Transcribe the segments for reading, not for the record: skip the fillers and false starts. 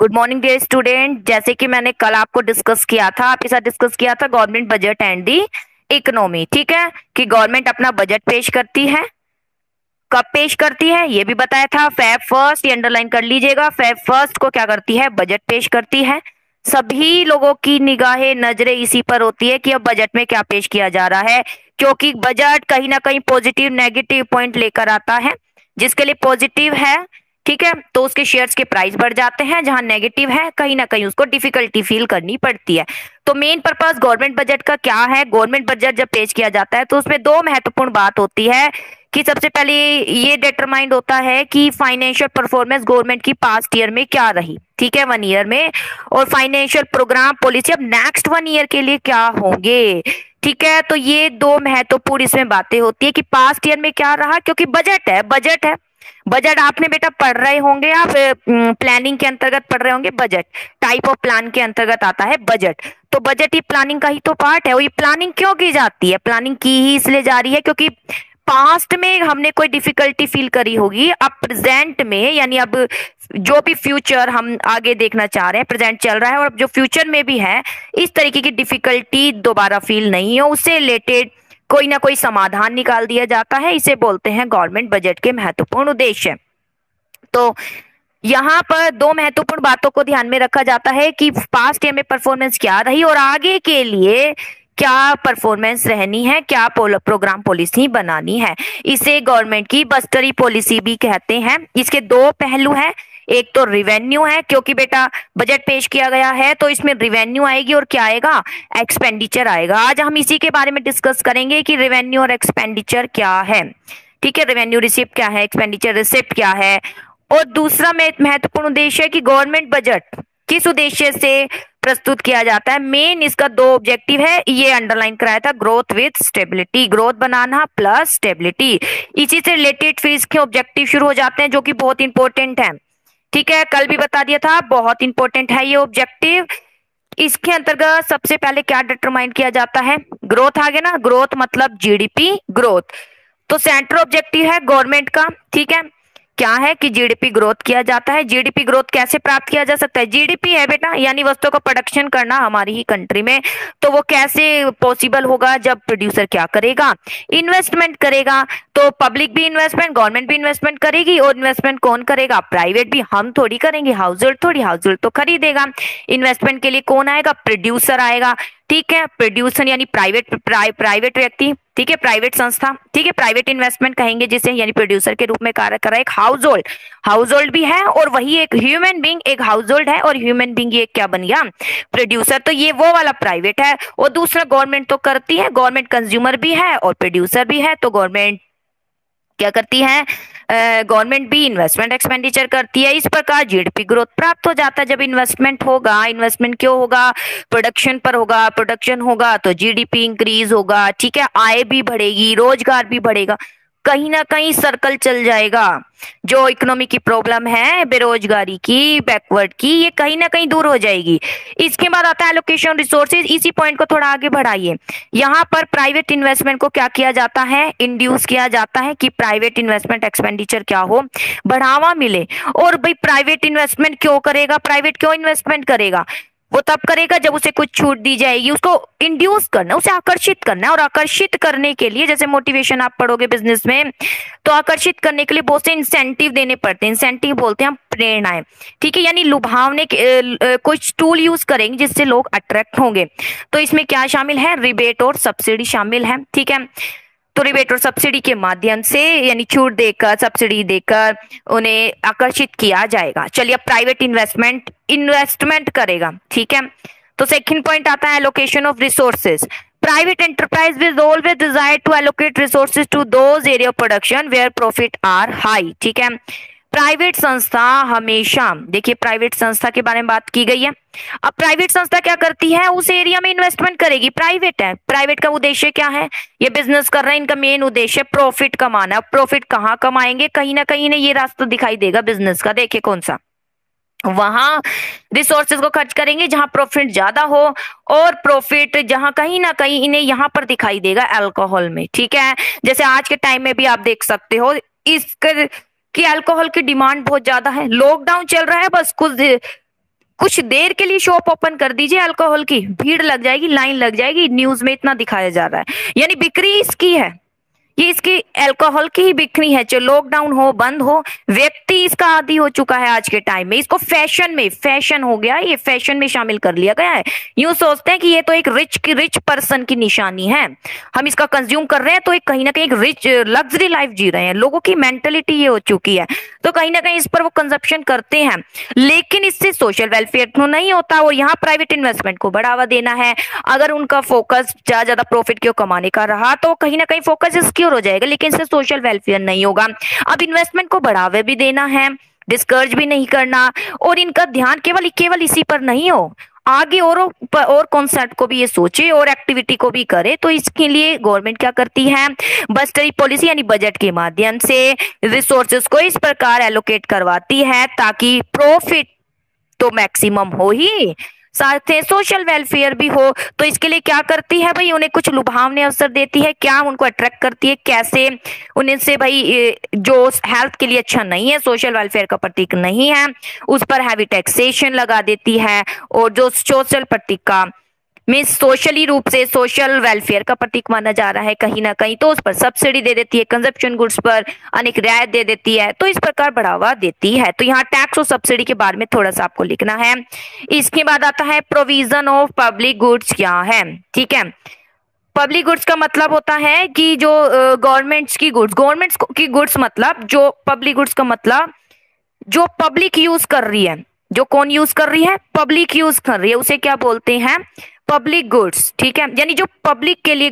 Good morning dear student. जैसे कि मैंने कल आपको डिस्कस किया था, आपके साथ डिस्कस किया था government budget and the economy. ठीक है कि गवर्नमेंट अपना बजट पेश करती है, कब पेश करती है ये भी बताया था। फेब फर्स्ट, ये अंडरलाइन कर लीजिएगा, फेब फर्स्ट को क्या करती है, बजट पेश करती है। सभी लोगों की निगाहें नजरें इसी पर होती है कि अब बजट में क्या पेश किया जा रहा है, क्योंकि बजट कहीं ना कहीं पॉजिटिव नेगेटिव पॉइंट लेकर आता है। जिसके लिए पॉजिटिव है, ठीक है, तो उसके शेयर्स के प्राइस बढ़ जाते हैं। जहां नेगेटिव है, कहीं ना कहीं उसको डिफिकल्टी फील करनी पड़ती है। तो मेन पर्पस गवर्नमेंट बजट का क्या है, गवर्नमेंट बजट जब पेश किया जाता है तो उसमें दो महत्वपूर्ण बात होती है कि सबसे पहले ये डिटरमाइंड होता है कि फाइनेंशियल परफॉर्मेंस गवर्नमेंट की पास्ट ईयर में क्या रही, ठीक है, 1 ईयर में, और फाइनेंशियल प्रोग्राम पॉलिसी अब नेक्स्ट 1 ईयर के लिए क्या होंगे। ठीक है, तो ये दो महत्वपूर्ण इसमें बातें होती है कि पास्ट ईयर में क्या रहा, क्योंकि बजट है। बजट आपने बेटा पढ़ रहे होंगे, आप प्लानिंग के अंतर्गत पढ़ रहे होंगे। बजट टाइप ऑफ प्लान के अंतर्गत आता है बजट। तो बजट ही प्लानिंग का ही तो पार्ट है। और ये प्लानिंग क्यों की जाती है, प्लानिंग की ही इसलिए जा रही है क्योंकि पास्ट में हमने कोई डिफिकल्टी फील करी होगी, अब प्रेजेंट में, यानी अब जो भी फ्यूचर हम आगे देखना चाह रहे हैं, प्रेजेंट चल रहा है और अब जो फ्यूचर में भी है, इस तरीके की डिफिकल्टी दोबारा फील नहीं हो, उससे रिलेटेड कोई ना कोई समाधान निकाल दिया जाता है। इसे बोलते हैं गवर्नमेंट बजट के महत्वपूर्ण उद्देश्य। तो यहाँ पर दो महत्वपूर्ण बातों को ध्यान में रखा जाता है कि पास्ट ईयर में परफॉर्मेंस क्या रही और आगे के लिए क्या परफॉर्मेंस रहनी है, क्या प्रोग्राम पॉलिसी बनानी है। इसे गवर्नमेंट की बस्टरी पॉलिसी भी कहते हैं। इसके दो पहलू हैं, एक तो रिवेन्यू है, क्योंकि बेटा बजट पेश किया गया है तो इसमें रिवेन्यू आएगी और क्या आएगा, एक्सपेंडिचर आएगा। आज हम इसी के बारे में डिस्कस करेंगे कि रिवेन्यू और एक्सपेंडिचर क्या है। ठीक है, रेवेन्यू रिसिप्ट क्या है, एक्सपेंडिचर रिसिप्ट क्या है। और दूसरा महत्वपूर्ण उद्देश्य है कि गवर्नमेंट बजट किस उद्देश्य से प्रस्तुत किया जाता है। मेन इसका दो ऑब्जेक्टिव है, ये अंडरलाइन कराया था, growth with stability, growth banana plus stability. इसी से रिलेटेड फिर इसके ऑब्जेक्टिव शुरू हो जाते हैं जो कि बहुत इंपॉर्टेंट है। ठीक है, कल भी बता दिया था, बहुत इंपॉर्टेंट है ये ऑब्जेक्टिव। इसके अंतर्गत सबसे पहले क्या डिटरमाइन किया जाता है, ग्रोथ आ गया ना, ग्रोथ मतलब जीडीपी ग्रोथ। तो सेंट्रल ऑब्जेक्टिव है गवर्नमेंट का, ठीक है, क्या है कि जीडीपी ग्रोथ किया जाता है। जीडीपी ग्रोथ कैसे प्राप्त किया जा सकता है, जीडीपी है बेटा यानी वस्तुओं का प्रोडक्शन करना हमारी ही कंट्री में, तो वो कैसे पॉसिबल होगा, जब प्रोड्यूसर क्या करेगा, इन्वेस्टमेंट करेगा। तो पब्लिक भी इन्वेस्टमेंट, गवर्नमेंट भी इन्वेस्टमेंट करेगी, और इन्वेस्टमेंट कौन करेगा, प्राइवेट भी, हम थोड़ी करेंगे, हाउस होल्ड थोड़ी, हाउस होल्ड तो खरीदेगा। इन्वेस्टमेंट के लिए कौन आएगा, प्रोड्यूसर आएगा। ठीक है, प्रोड्यूसर यानी प्राइवेट व्यक्ति, ठीक है, प्राइवेट संस्था, ठीक है, प्राइवेट इन्वेस्टमेंट कहेंगे जिसे, यानी प्रोड्यूसर के रूप में कार्य कर रहा है। एक हाउस होल्ड भी है, और वही एक ह्यूमन बींग, एक हाउस होल्ड है और ह्यूमन बींग, ये क्या बन गया, प्रोड्यूसर। तो ये वो वाला प्राइवेट है। और दूसरा गवर्नमेंट तो करती है, गवर्नमेंट कंज्यूमर भी है और प्रोड्यूसर भी है। तो गवर्नमेंट क्या करती है, गवर्नमेंट भी इन्वेस्टमेंट एक्सपेंडिचर करती है। इस प्रकार जीडीपी ग्रोथ प्राप्त हो जाता है। जब इन्वेस्टमेंट होगा, इन्वेस्टमेंट क्यों होगा, प्रोडक्शन पर होगा, प्रोडक्शन होगा तो जीडीपी इंक्रीज होगा, ठीक है, आय भी बढ़ेगी, रोजगार भी बढ़ेगा, कहीं ना कहीं सर्कल चल जाएगा। जो इकोनॉमी की प्रॉब्लम है, बेरोजगारी की, बैकवर्ड की, ये कहीं ना कहीं दूर हो जाएगी। इसके बाद आता है एलोकेशन रिसोर्सेज। इसी पॉइंट को थोड़ा आगे बढ़ाइए। यहाँ पर प्राइवेट इन्वेस्टमेंट को क्या किया जाता है, इंड्यूस किया जाता है कि प्राइवेट इन्वेस्टमेंट एक्सपेंडिचर क्या हो, बढ़ावा मिले। और भाई प्राइवेट इन्वेस्टमेंट क्यों करेगा, प्राइवेट क्यों इन्वेस्टमेंट करेगा, वो तब करेगा जब उसे कुछ छूट दी जाएगी। उसको इंड्यूस करना, उसे आकर्षित करना है। और आकर्षित करने के लिए, जैसे मोटिवेशन आप पढ़ोगे बिजनेस में, तो आकर्षित करने के लिए बहुत से इंसेंटिव देने पड़ते हैं। इंसेंटिव बोलते हैं हम प्रेरणाएं, ठीक है, यानी लुभावने के कुछ टूल यूज करेंगे जिससे लोग अट्रैक्ट होंगे। तो इसमें क्या शामिल है, रिबेट और सब्सिडी शामिल है। ठीक है, तो रिबेट और सब्सिडी के माध्यम से, यानी छूट देकर, सब्सिडी देकर उन्हें आकर्षित किया जाएगा। चलिए, अब प्राइवेट इन्वेस्टमेंट करेगा, ठीक है। तो सेकंड पॉइंट आता है allocation of resources. Private enterprise will always desire to allocate resources to those area of production where profit are high. ठीक है, प्राइवेट संस्था हमेशा, देखिए प्राइवेट संस्था के बारे में बात की गई है। अब प्राइवेट संस्था क्या करती है, उस एरिया में इन्वेस्टमेंट करेगी। प्राइवेट है, प्राइवेट का उद्देश्य क्या है, ये बिजनेस कर रहे हैं, इनका मेन उद्देश्य प्रॉफिट कमाना। प्रॉफिट कहाँ कमाएंगे, कहीं ना कहीं इन्हें ये रास्ता दिखाई देगा बिजनेस का, देखिए कौन सा, वहां रिसोर्सेज को खर्च करेंगे जहां प्रॉफिट ज्यादा हो। और प्रॉफिट जहां कहीं ना कहीं इन्हें यहां पर दिखाई देगा अल्कोहल में। ठीक है, जैसे आज के टाइम में भी आप देख सकते हो इस कि अल्कोहल की डिमांड बहुत ज्यादा है। लॉकडाउन चल रहा है, बस कुछ कुछ देर के लिए शॉप ओपन कर दीजिए अल्कोहल की, भीड़ लग जाएगी, लाइन लग जाएगी, न्यूज में इतना दिखाया जा रहा है। यानी बिक्री इसकी है, ये इसकी अल्कोहल की ही बिक्री है। चाहे लॉकडाउन हो, बंद हो, व्यक्ति इसका आदी हो चुका है आज के टाइम में। इसको फैशन हो गया, ये फैशन में शामिल कर लिया गया है। यूं सोचते हैं कि ये तो एक रिच पर्सन की निशानी है, हम इसका कंज्यूम कर रहे हैं तो एक कहीं ना कहीं एक रिच लग्जरी लाइफ जी रहे हैं। लोगों की मेंटेलिटी ये हो चुकी है, तो कहीं ना कहीं इस पर वो कंजप्शन करते हैं। लेकिन इससे सोशल वेलफेयर तो नहीं होता, और यहाँ प्राइवेट इन्वेस्टमेंट को बढ़ावा देना है। अगर उनका फोकस ज्यादा प्रॉफिट क्यों कमाने का रहा तो कहीं ना कहीं फोकस सिक्योर हो जाएगा, लेकिन इससे सोशल वेलफेयर नहीं होगा। अब इन्वेस्टमेंट को बढ़ावा भी देना है, डिस्करेज भी नहीं करना, और इनका ध्यान केवल इसी पर नहीं हो, आगे और कॉन्सेप्ट को भी ये सोचे और एक्टिविटी को भी करे। तो इसके लिए गवर्नमेंट क्या करती है, बजटरी पॉलिसी यानी बजट के माध्यम से रिसोर्सेज को इस प्रकार एलोकेट करवाती है ताकि प्रॉफिट तो मैक्सिमम हो ही, साथ में सोशल वेलफेयर भी हो। तो इसके लिए क्या करती है भाई, उन्हें कुछ लुभावने अवसर देती है। क्या उनको अट्रैक्ट करती है, कैसे उन्हें से भाई जो हेल्थ के लिए अच्छा नहीं है, सोशल वेलफेयर का प्रतीक नहीं है, उस पर हैवी टैक्सेशन लगा देती है। और जो सोशल प्रतीक का में सोशली रूप से सोशल वेलफेयर का प्रतीक माना जा रहा है कहीं ना कहीं, तो उस पर सब्सिडी दे देती है, कंजप्शन गुड्स पर अनेक रियायत दे देती है, तो इस प्रकार बढ़ावा देती है। तो यहाँ टैक्स और सब्सिडी के बारे में थोड़ा सा आपको लिखना है। इसके बाद आता है प्रोविजन ऑफ पब्लिक गुड्स क्या है। ठीक है, पब्लिक गुड्स का मतलब होता है कि जो गवर्नमेंट्स की गुड्स मतलब जो पब्लिक गुड्स का मतलब जो पब्लिक यूज कर रही है, जो कौन यूज कर रही है, पब्लिक यूज कर रही है, उसे क्या बोलते हैं, पब्लिक गुड्स। ठीक है, यानी जो पब्लिक के लिए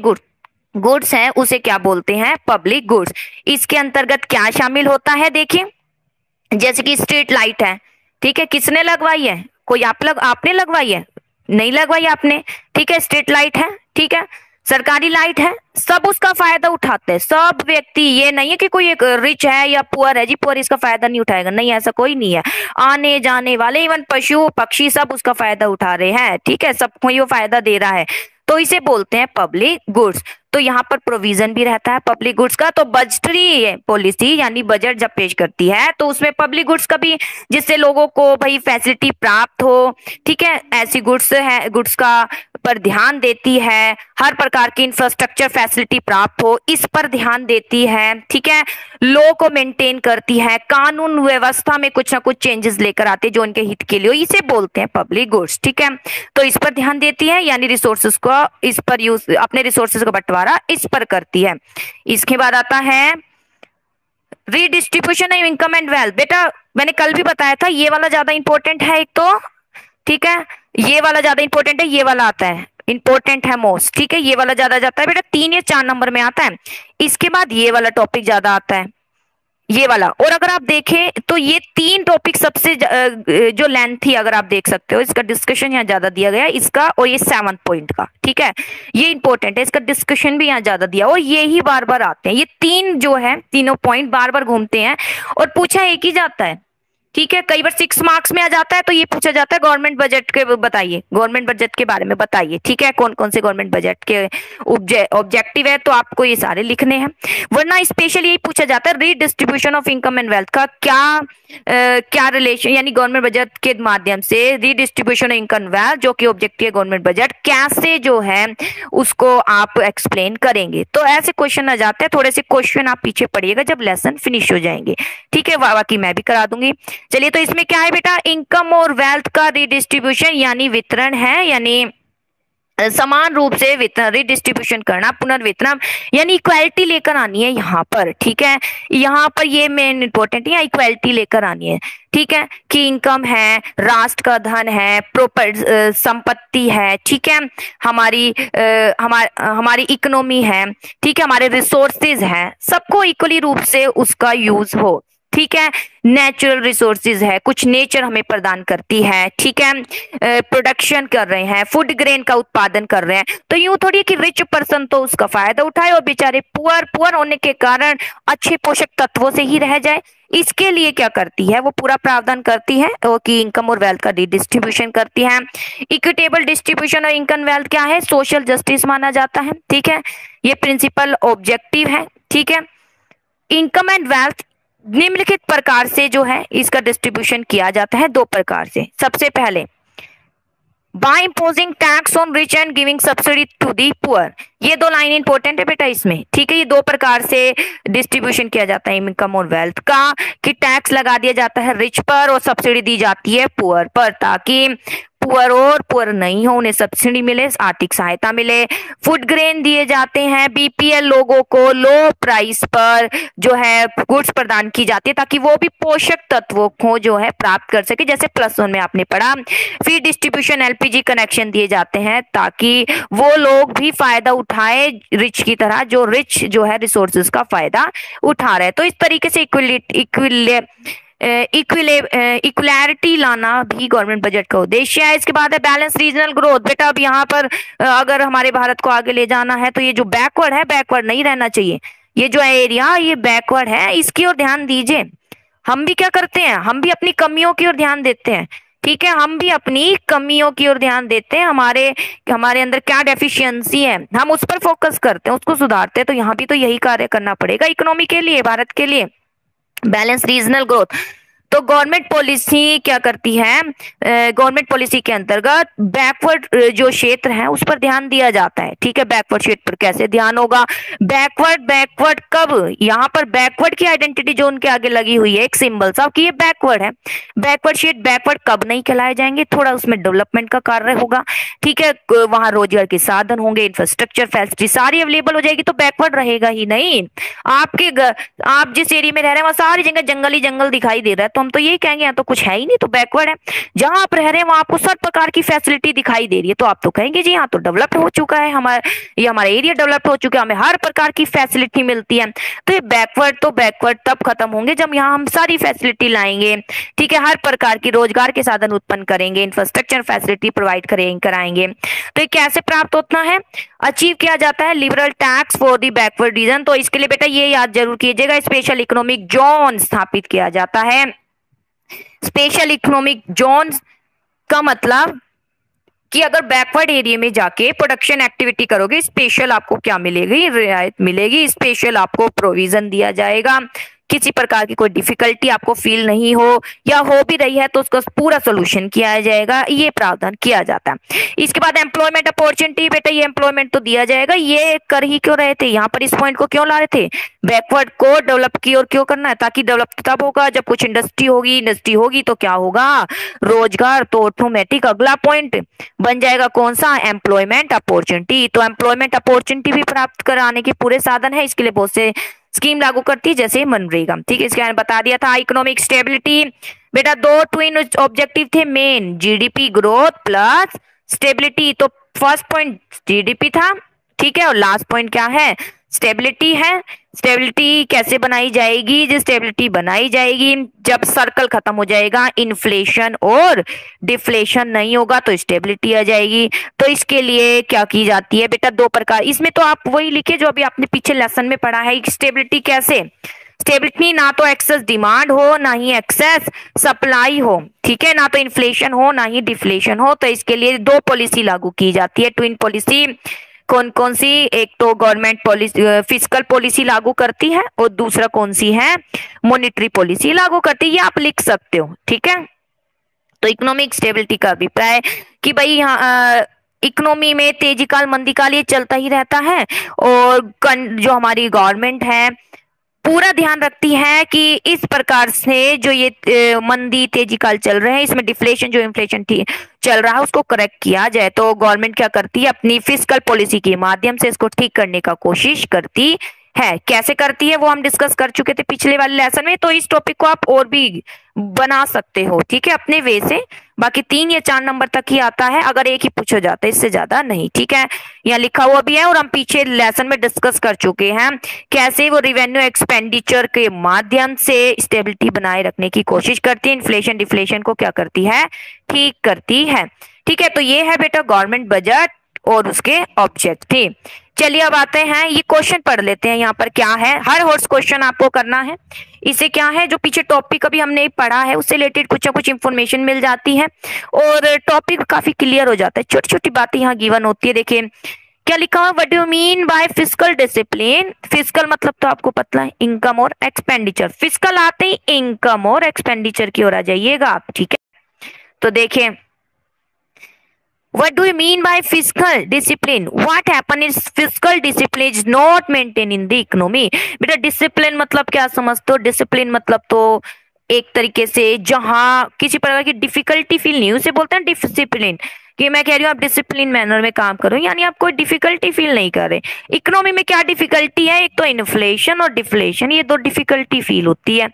गुड्स हैं उसे क्या बोलते हैं, पब्लिक गुड्स। इसके अंतर्गत क्या शामिल होता है, देखिए जैसे कि स्ट्रीट लाइट है, ठीक है, किसने लगवाई है, कोई आपने लगवाई है, नहीं लगवाई आपने, ठीक है, स्ट्रीट लाइट है, ठीक है, सरकारी लाइट है, सब उसका फायदा उठाते हैं, सब व्यक्ति। ये नहीं है कि कोई एक रिच है या पुअर है जी, पुअर इसका फायदा नहीं उठाएगा, नहीं, ऐसा कोई नहीं है। आने जाने वाले इवन पशु पक्षी सब उसका फायदा उठा रहे हैं, ठीक है, सबको ये फायदा दे रहा है, तो इसे बोलते हैं पब्लिक गुड्स। तो यहाँ पर प्रोविजन भी रहता है पब्लिक गुड्स का। तो बजटरी पॉलिसी यानी बजट जब पेश करती है तो उसमें पब्लिक गुड्स का भी, जिससे लोगों को भाई फैसिलिटी प्राप्त हो, ठीक है, ऐसी गुड्स का पर ध्यान देती है, हर प्रकार की इंफ्रास्ट्रक्चर फैसिलिटी प्राप्त हो इस पर ध्यान देती है, ठीक है, लॉ को मेंटेन करती है, कानून व्यवस्था में कुछ ना कुछ चेंजेस लेकर आते हैं जो उनके हित के लिए, इसे बोलते हैं पब्लिक गुड्स। ठीक है, तो इस पर ध्यान देती है, यानी रिसोर्सेज को इस पर यूज, अपने रिसोर्सेज का बंटवारा इस पर करती है। इसके बाद आता है redistribution of income and wealth. बेटा मैंने कल भी बताया था, ये वाला ज्यादा इंपॉर्टेंट है एक तो, ठीक है, ये वाला ज्यादा इंपॉर्टेंट है, ये वाला आता है इंपॉर्टेंट है मोस्ट, ठीक है, ये वाला ज्यादा जाता है बेटा, 3 या 4 नंबर में आता है। इसके बाद ये वाला टॉपिक ज्यादा आता है, ये वाला। और अगर आप देखें तो ये 3 टॉपिक सबसे जो लेंथ थी, अगर आप देख सकते हो, इसका डिस्कशन यहाँ ज्यादा दिया गया है, इसका और ये 7 पॉइंट का, ठीक है, ये इंपॉर्टेंट है, इसका डिस्कशन भी यहाँ ज्यादा दिया, और ये ही बार बार आते हैं, ये 3 जो है, तीनों पॉइंट बार बार घूमते हैं और पूछा एक ही जाता है, ठीक है, कई बार 6 मार्क्स में आ जाता है। तो ये पूछा जाता है गवर्नमेंट बजट के बताइए, गवर्नमेंट बजट के बारे में बताइए, ठीक है, कौन कौन से गवर्नमेंट बजट के ऑब्जेक्टिव है, तो आपको ये सारे लिखने हैं। वरना स्पेशली यही पूछा जाता है redistribution of income and wealth का क्या रिलेशन, यानी गवर्नमेंट बजट के माध्यम से रीडिस्ट्रीब्यूशन ऑफ इनकम वेल्थ जो कि ऑब्जेक्टिव है गवर्नमेंट बजट, कैसे जो है उसको आप एक्सप्लेन करेंगे। तो ऐसे क्वेश्चन आ जाते हैं, थोड़े से क्वेश्चन आप पीछे पढ़िएगा जब लेसन फिनिश हो जाएंगे, ठीक है, बाकी मैं भी करा दूंगी। चलिए, तो इसमें क्या है बेटा, इनकम और वेल्थ का रीडिस्ट्रीब्यूशन यानी वितरण है, यानी समान रूप से वितरण, रिडिस्ट्रीब्यूशन करना, पुनर्वितरण, यानी इक्वालिटी लेकर आनी है यहाँ पर, ठीक है, यहाँ पर ये मेन इंपॉर्टेंट है, इक्वालिटी लेकर आनी है, ठीक है, कि इनकम है, राष्ट्र का धन है, प्रॉपर्टी संपत्ति है, ठीक है, हमारी इकोनॉमी है, ठीक है, हमारे रिसोर्सेज हैं, सबको इक्वली रूप से उसका यूज हो, ठीक है, नेचुरल रिसोर्सेज है, कुछ नेचर हमें प्रदान करती है, ठीक है, प्रोडक्शन कर रहे हैं, फूड ग्रेन का उत्पादन कर रहे हैं, तो यूं थोड़ी कि रिच पर्सन तो उसका फायदा उठाए और बेचारे पुअर होने के कारण अच्छे पोषक तत्वों से ही रह जाए। इसके लिए क्या करती है, वो पूरा प्रावधान करती है तो कि इनकम और वेल्थ का डिस्ट्रीब्यूशन करती है। इक्विटेबल डिस्ट्रीब्यूशन और इनकम वेल्थ क्या है, सोशल जस्टिस माना जाता है, ठीक है, ये प्रिंसिपल ऑब्जेक्टिव है, ठीक है। इनकम एंड वेल्थ निम्नलिखित प्रकार से जो है इसका डिस्ट्रीब्यूशन किया जाता है, 2 प्रकार से। सबसे पहले by imposing tax on rich and giving subsidy to the poor. ये दो लाइन इंपॉर्टेंट है बेटा इसमें, ठीक है। ये दो प्रकार से डिस्ट्रीब्यूशन किया जाता है इनकम और वेल्थ का, कि टैक्स लगा दिया जाता है रिच पर और सब्सिडी दी जाती है पुअर पर, ताकि पुअर और पुअर नहीं हो उन्हें सब्सिडी मिले, आर्थिक सहायता मिले। फूड ग्रेन दिए जाते हैं बीपीएल लोगों को लो प्राइस पर जो है गुड्स प्रदान की जाती है, ताकि वो भी पोषक तत्वों को जो है प्राप्त कर सके, जैसे +1 में आपने पढ़ा। फिर डिस्ट्रीब्यूशन एलपीजी कनेक्शन दिए जाते हैं ताकि वो लोग भी फायदा उठाए रिच की तरह, जो रिच जो है रिसोर्सेज का फायदा उठा रहे हैं। तो इस तरीके से इक्विलिटी लाना भी गवर्नमेंट बजट का उद्देश्य है। इसके बाद है बैलेंस रीजनल ग्रोथ। बेटा अब यहाँ पर अगर हमारे भारत को आगे ले जाना है तो ये जो बैकवर्ड है, बैकवर्ड नहीं रहना चाहिए। ये जो एरिया ये बैकवर्ड है, इसकी ओर ध्यान दीजिए। हम भी क्या करते हैं, हम भी अपनी कमियों की ओर ध्यान देते हैं, ठीक है। हम भी अपनी कमियों की ओर ध्यान देते हैं, हमारे हमारे अंदर क्या डेफिशिएंसी है हम उस पर फोकस करते हैं, उसको सुधारते हैं। तो यहाँ भी तो यही कार्य करना पड़ेगा इकोनॉमी के लिए, भारत के लिए। बैलेंस रीजनल ग्रोथ तो गवर्नमेंट पॉलिसी क्या करती है, गवर्नमेंट पॉलिसी के अंतर्गत बैकवर्ड जो क्षेत्र है उस पर ध्यान दिया जाता है, ठीक है। बैकवर्ड क्षेत्र पर कैसे ध्यान होगा, बैकवर्ड बैकवर्ड कब, यहाँ पर बैकवर्ड की आइडेंटिटी जो उनके आगे लगी हुई है एक सिंबल सा कि ये बैकवर्ड है। बैकवर्ड क्षेत्र बैकवर्ड कब नहीं कहलाए जाएंगे, थोड़ा उसमें डेवलपमेंट का कार्य होगा, ठीक है। वहां रोजगार के साधन होंगे, इंफ्रास्ट्रक्चर फैसिलिटी सारी अवेलेबल हो जाएगी, तो बैकवर्ड रहेगा ही नहीं। आप जिस एरिया में रह रहे हैं वहां सारी जगह जंगल ही जंगल दिखाई दे रहा है, तो हम तो यही कहेंगे यहाँ तो कुछ है ही नहीं, तो बैकवर्ड है। जहां आप रह रहे हैं वहां आपको सब प्रकार की फैसिलिटी दिखाई दे रही है, तो आप तो कहेंगे जी यहाँ तो डेवलप्ड हो चुका है, हमारा एरिया डेवलप्ड हो चुका है, हमें हर प्रकार की फैसिलिटी मिलती है। तो ये बैकवर्ड तब खत्म होंगे जब यहाँ हम सारी फैसिलिटी लाएंगे, ठीक है। हर प्रकार की रोजगार के साधन उत्पन्न करेंगे, इंफ्रास्ट्रक्चर फैसिलिटी प्रोवाइड कराएंगे। तो ये कैसे प्राप्त होता है, अचीव किया जाता है liberal tax for the backward region. तो इसके लिए बेटा ये याद जरूर कीजिएगा, स्पेशल इकोनॉमिक जोन स्थापित किया जाता है। स्पेशल इकोनॉमिक जोन का मतलब कि अगर बैकवर्ड एरिया में जाके प्रोडक्शन एक्टिविटी करोगे, स्पेशल आपको क्या मिलेगी, रियायत मिलेगी, स्पेशल आपको प्रोविजन दिया जाएगा, किसी प्रकार की कोई डिफिकल्टी आपको फील नहीं हो, या हो भी रही है तो उसका पूरा सोल्यूशन किया जाएगा, ये प्रावधान किया जाता है। इसके बाद एम्प्लॉयमेंट अपॉर्चुनिटी, बेटा ये एम्प्लॉयमेंट तो दिया जाएगा, ये कर ही क्यों रहे थे, यहाँ पर इस पॉइंट को क्यों ला रहे थे, बैकवर्ड को डेवलप की और क्यों करना है, ताकि डेवलप तब होगा जब कुछ इंडस्ट्री होगी तो क्या होगा, रोजगार। तो ऑटोमेटिक अगला पॉइंट बन जाएगा कौन सा, एम्प्लॉयमेंट अपॉर्चुनिटी। तो एम्प्लॉयमेंट अपॉर्चुनिटी भी प्राप्त कराने के पूरे साधन है, इसके लिए बहुत से स्कीम लागू करती है जैसे मनरेगा, ठीक है। इसके बारे में बता दिया था। इकोनॉमिक स्टेबिलिटी, बेटा दो ट्विन ऑब्जेक्टिव थे main, GDP growth plus stability. तो फर्स्ट पॉइंट जीडीपी था, ठीक है, और लास्ट पॉइंट क्या है, स्टेबिलिटी है। स्टेबिलिटी कैसे बनाई जाएगी, जो स्टेबिलिटी बनाई जाएगी जब सर्कल खत्म हो जाएगा, इन्फ्लेशन और डिफ्लेशन नहीं होगा तो स्टेबिलिटी आ जाएगी। तो इसके लिए क्या की जाती है बेटा, दो प्रकार, इसमें तो आप वही लिखे जो अभी आपने पीछे लेसन में पढ़ा है। स्टेबिलिटी कैसे, स्टेबिलिटी ना तो एक्सेस डिमांड हो ना ही एक्सेस सप्लाई हो, ठीक है, ना तो इन्फ्लेशन हो ना ही डिफ्लेशन हो। तो इसके लिए दो पॉलिसी लागू की जाती है, ट्विन पॉलिसी। कौन कौन सी, एक तो गवर्नमेंट पॉलिसी फिस्कल पॉलिसी लागू करती है और दूसरा कौन सी है, मॉनेटरी पॉलिसी लागू करती है, ये आप लिख सकते हो, ठीक है। तो इकोनॉमिक स्टेबिलिटी का अभिप्राय कि भाई यहाँ इकोनॉमी में तेजी काल मंदी काल ये चलता ही रहता है, और जो हमारी गवर्नमेंट है पूरा ध्यान रखती है कि इस प्रकार से जो ये मंदी तेजी काल चल रहे हैं इसमें डिफ्लेशन जो इन्फ्लेशन चल रहा है उसको करेक्ट किया जाए। तो गवर्नमेंट क्या करती है, अपनी फिस्कल पॉलिसी के माध्यम से इसको ठीक करने का कोशिश करती है। कैसे करती है वो हम डिस्कस कर चुके थे पिछले वाले लेसन में, तो इस टॉपिक को आप और भी बना सकते हो, ठीक है, अपने वे से। बाकी 3 या 4 नंबर तक ही आता है, अगर एक ही पूछा जाता है, इससे ज्यादा नहीं, ठीक है। यहाँ लिखा हुआ भी है और हम पीछे लेसन में डिस्कस कर चुके हैं कैसे वो रिवेन्यू एक्सपेंडिचर के माध्यम से स्टेबिलिटी बनाए रखने की कोशिश करती है, इन्फ्लेशन डिफ्लेशन को क्या करती है, ठीक करती है, ठीक है। तो ये है बेटा गवर्नमेंट बजट और उसके ऑब्जेक्टिव। चलिए अब आते हैं, ये क्वेश्चन पढ़ लेते हैं। यहाँ पर क्या है, हर हॉर्स क्वेश्चन आपको करना है। इससे क्या है, जो पीछे टॉपिक अभी हमने पढ़ा है उससे रिलेटेड कुछ ना कुछ इंफॉर्मेशन मिल जाती है और टॉपिक काफी क्लियर हो जाता है। छोटी छोटी बातें यहाँ गिवन होती है। देखिए क्या लिखा हुआ, what do you mean by fiscal discipline. Fiscal मतलब तो आपको पता है इनकम और एक्सपेंडिचर, फिस्कल आते ही इनकम और एक्सपेंडिचर की ओर आ जाइएगा आप, ठीक है। तो देखिए What do you mean by fiscal discipline? What happen is fiscal discipline is not maintained in the economy. बेटा डिसिप्लिन मतलब क्या समझते हो? डिसिप्लिन मतलब तो एक तरीके से जहां किसी प्रकार की डिफिकल्टी फील नहीं, उसे बोलते हैं डिसिप्लिन। कि मैं कह रही हूँ आप डिसिप्लिन मैनर में काम करो, यानी आप कोई डिफिकल्टी फील नहीं कर रहे। इकोनॉमी में क्या डिफिकल्टी है? एक तो इन्फ्लेशन और डिफ्लेशन, ये दो डिफिकल्टी फील होती है।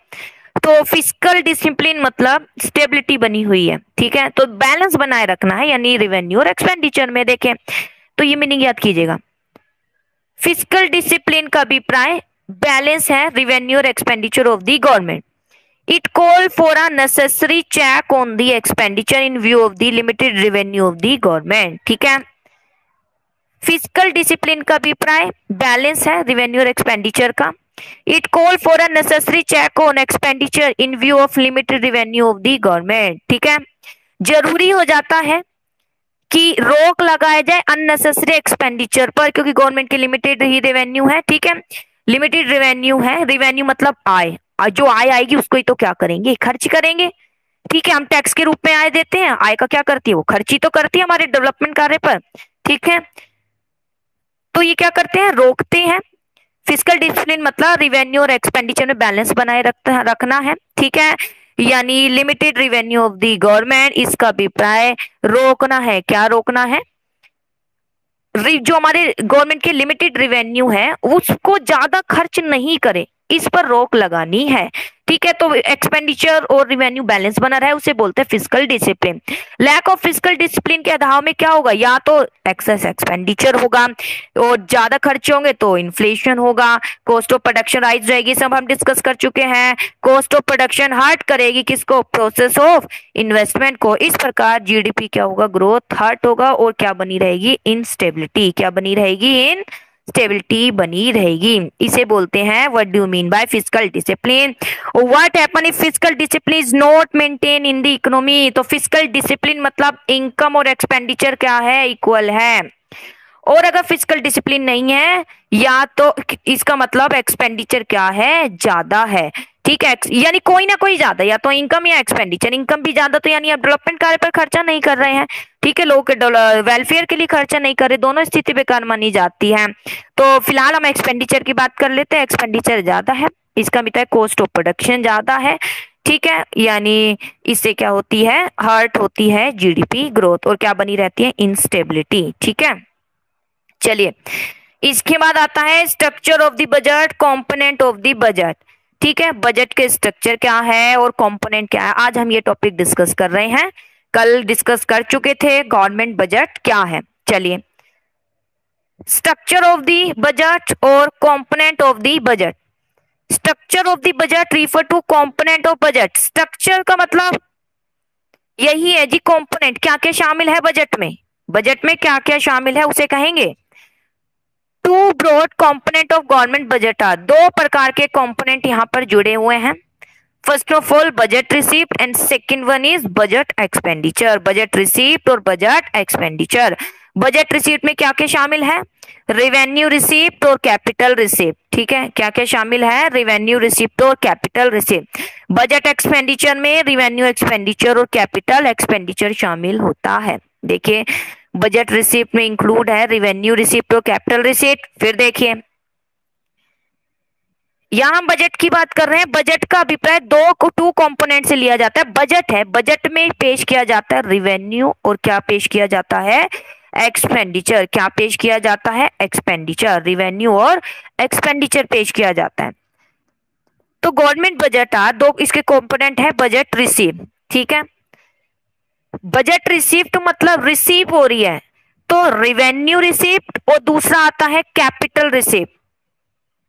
तो फिस्कल डिसिप्लिन मतलब स्टेबिलिटी बनी हुई है, ठीक है, तो बैलेंस बनाए रखना है, यानी रिवेन्यू और एक्सपेंडिचर में। देखें तो ये मीनिंग याद कीजिएगा, फिस्कल डिसिप्लिन का अभिप्राय बैलेंस है रिवेन्यू और expenditure of the government. It call for a necessary check on the expenditure in view of the limited revenue of the government, ठीक है। फिस्कल डिसिप्लिन का अभिप्राय बैलेंस है रिवेन्यू और एक्सपेंडिचर का। It call for a necessary check on expenditure in view of limited revenue of the government, ठीक है। जरूरी हो जाता है कि रोक लगाया जाए अननेसेसरी एक्सपेंडिचर पर, क्योंकि गवर्नमेंट की लिमिटेड ही रेवेन्यू है, ठीक है। लिमिटेड रेवेन्यू है, रेवेन्यू मतलब आय, जो आय आएगी उसको ही तो क्या करेंगे? खर्च करेंगे, ठीक है। हम टैक्स के रूप में आय देते हैं, आय का क्या करती है? वो खर्ची तो करती है हमारे डेवलपमेंट कार्य पर, ठीक है। तो ये क्या करते हैं? रोकते हैं। फिस्कल डिसिप्लिन मतलब रिवेन्यू और एक्सपेंडिचर में बैलेंस बनाए रखना है, ठीक है, यानी limited revenue of the government, इसका अभिप्राय रोकना है। क्या रोकना है? जो हमारे गवर्नमेंट के लिमिटेड रिवेन्यू है उसको ज्यादा खर्च नहीं करे, इस पर रोक लगानी है, ठीक है। तो एक्सपेंडिचर और रिवेन्यू बैलेंस बना रहा है, उसे बोलते हैं fiscal discipline. Lack of fiscal discipline के अभाव में क्या होगा? या तो एक्सेस एक्सपेंडिचर होगा और ज्यादा खर्चे होंगे तो इन्फ्लेशन होगा, कॉस्ट ऑफ प्रोडक्शन राइज रहेगी, सब हम डिस्कस कर चुके हैं। कॉस्ट ऑफ प्रोडक्शन हर्ट करेगी किसको? प्रोसेस ऑफ इन्वेस्टमेंट को। इस प्रकार जीडीपी क्या होगा? ग्रोथ हर्ट होगा और क्या बनी रहेगी? इनस्टेबिलिटी। क्या बनी रहेगी? इन स्टेबिलिटी बनी रहेगी। इसे बोलते हैं what do you mean by fiscal discipline. What happen if fiscal discipline is not maintain in the economy? तो फिस्कल डिसिप्लिन मतलब इनकम और एक्सपेंडिचर क्या है? इक्वल है। और अगर फिस्कल डिसिप्लिन नहीं है या तो इसका मतलब एक्सपेंडिचर क्या है? ज्यादा है, ठीक है, यानी कोई ना कोई ज्यादा, या तो इनकम या एक्सपेंडिचर। इनकम भी ज्यादा तो यानी आप डेवलपमेंट कार्य पर खर्चा नहीं कर रहे हैं, ठीक है, लोगों के वेलफेयर के लिए खर्चा नहीं कर रहे, दोनों स्थिति बेकार मानी जाती है। तो फिलहाल हम एक्सपेंडिचर की बात कर लेते हैं। एक्सपेंडिचर ज्यादा है, इसका मतलब कॉस्ट ऑफ प्रोडक्शन ज्यादा है, ठीक है, यानी इससे क्या होती है? हर्ट होती है जीडीपी ग्रोथ और क्या बनी रहती है? इनस्टेबिलिटी, ठीक है। चलिए इसके बाद आता है structure of the budget, component of the budget, ठीक है। बजट के स्ट्रक्चर क्या है और कंपोनेंट क्या है, आज हम ये टॉपिक डिस्कस कर रहे हैं। कल डिस्कस कर चुके थे गवर्नमेंट बजट क्या है। चलिए स्ट्रक्चर ऑफ द बजट और component of the budget. Structure of the budget refer to component of budget. Structure का मतलब यही है जी, कंपोनेंट क्या क्या शामिल है बजट में, बजट में क्या क्या शामिल है उसे कहेंगे। Two broad component of government budget are, दो प्रकार के कंपोनेंट यहाँ पर जुड़े हुए हैं। First of all budget receipt and second one is budget expenditure. Budget receipt और बजट एक्सपेंडिचर। बजट रिसीप्ट में क्या क्या शामिल है? रेवेन्यू रिसीप्ट और कैपिटल रिसीप्ट, ठीक है, क्या क्या शामिल है? रेवेन्यू रिसीप्ट और कैपिटल रिसीप्ट। बजट एक्सपेंडिचर में रेवेन्यू एक्सपेंडिचर और कैपिटल एक्सपेंडिचर शामिल होता है। देखिए बजट रिसीप्ट में इंक्लूड है रेवेन्यू रिसीप्ट और कैपिटल रिसीप्ट। फिर देखिए यहां हम बजट की बात कर रहे हैं। बजट का अभिप्राय टू कंपोनेंट से लिया जाता है। बजट है, बजट में पेश किया जाता है रेवेन्यू और क्या पेश किया जाता है? एक्सपेंडिचर। क्या पेश किया जाता है? एक्सपेंडिचर। रेवेन्यू और एक्सपेंडिचर पेश किया जाता है। तो गवर्नमेंट बजट आ दो इसके कंपोनेंट है। बजट रिसीव, ठीक है, बजट रिसीप्ट मतलब रिसीव हो रही है तो रेवेन्यू रिसीप्ट और दूसरा आता है कैपिटल रिसीप्ट।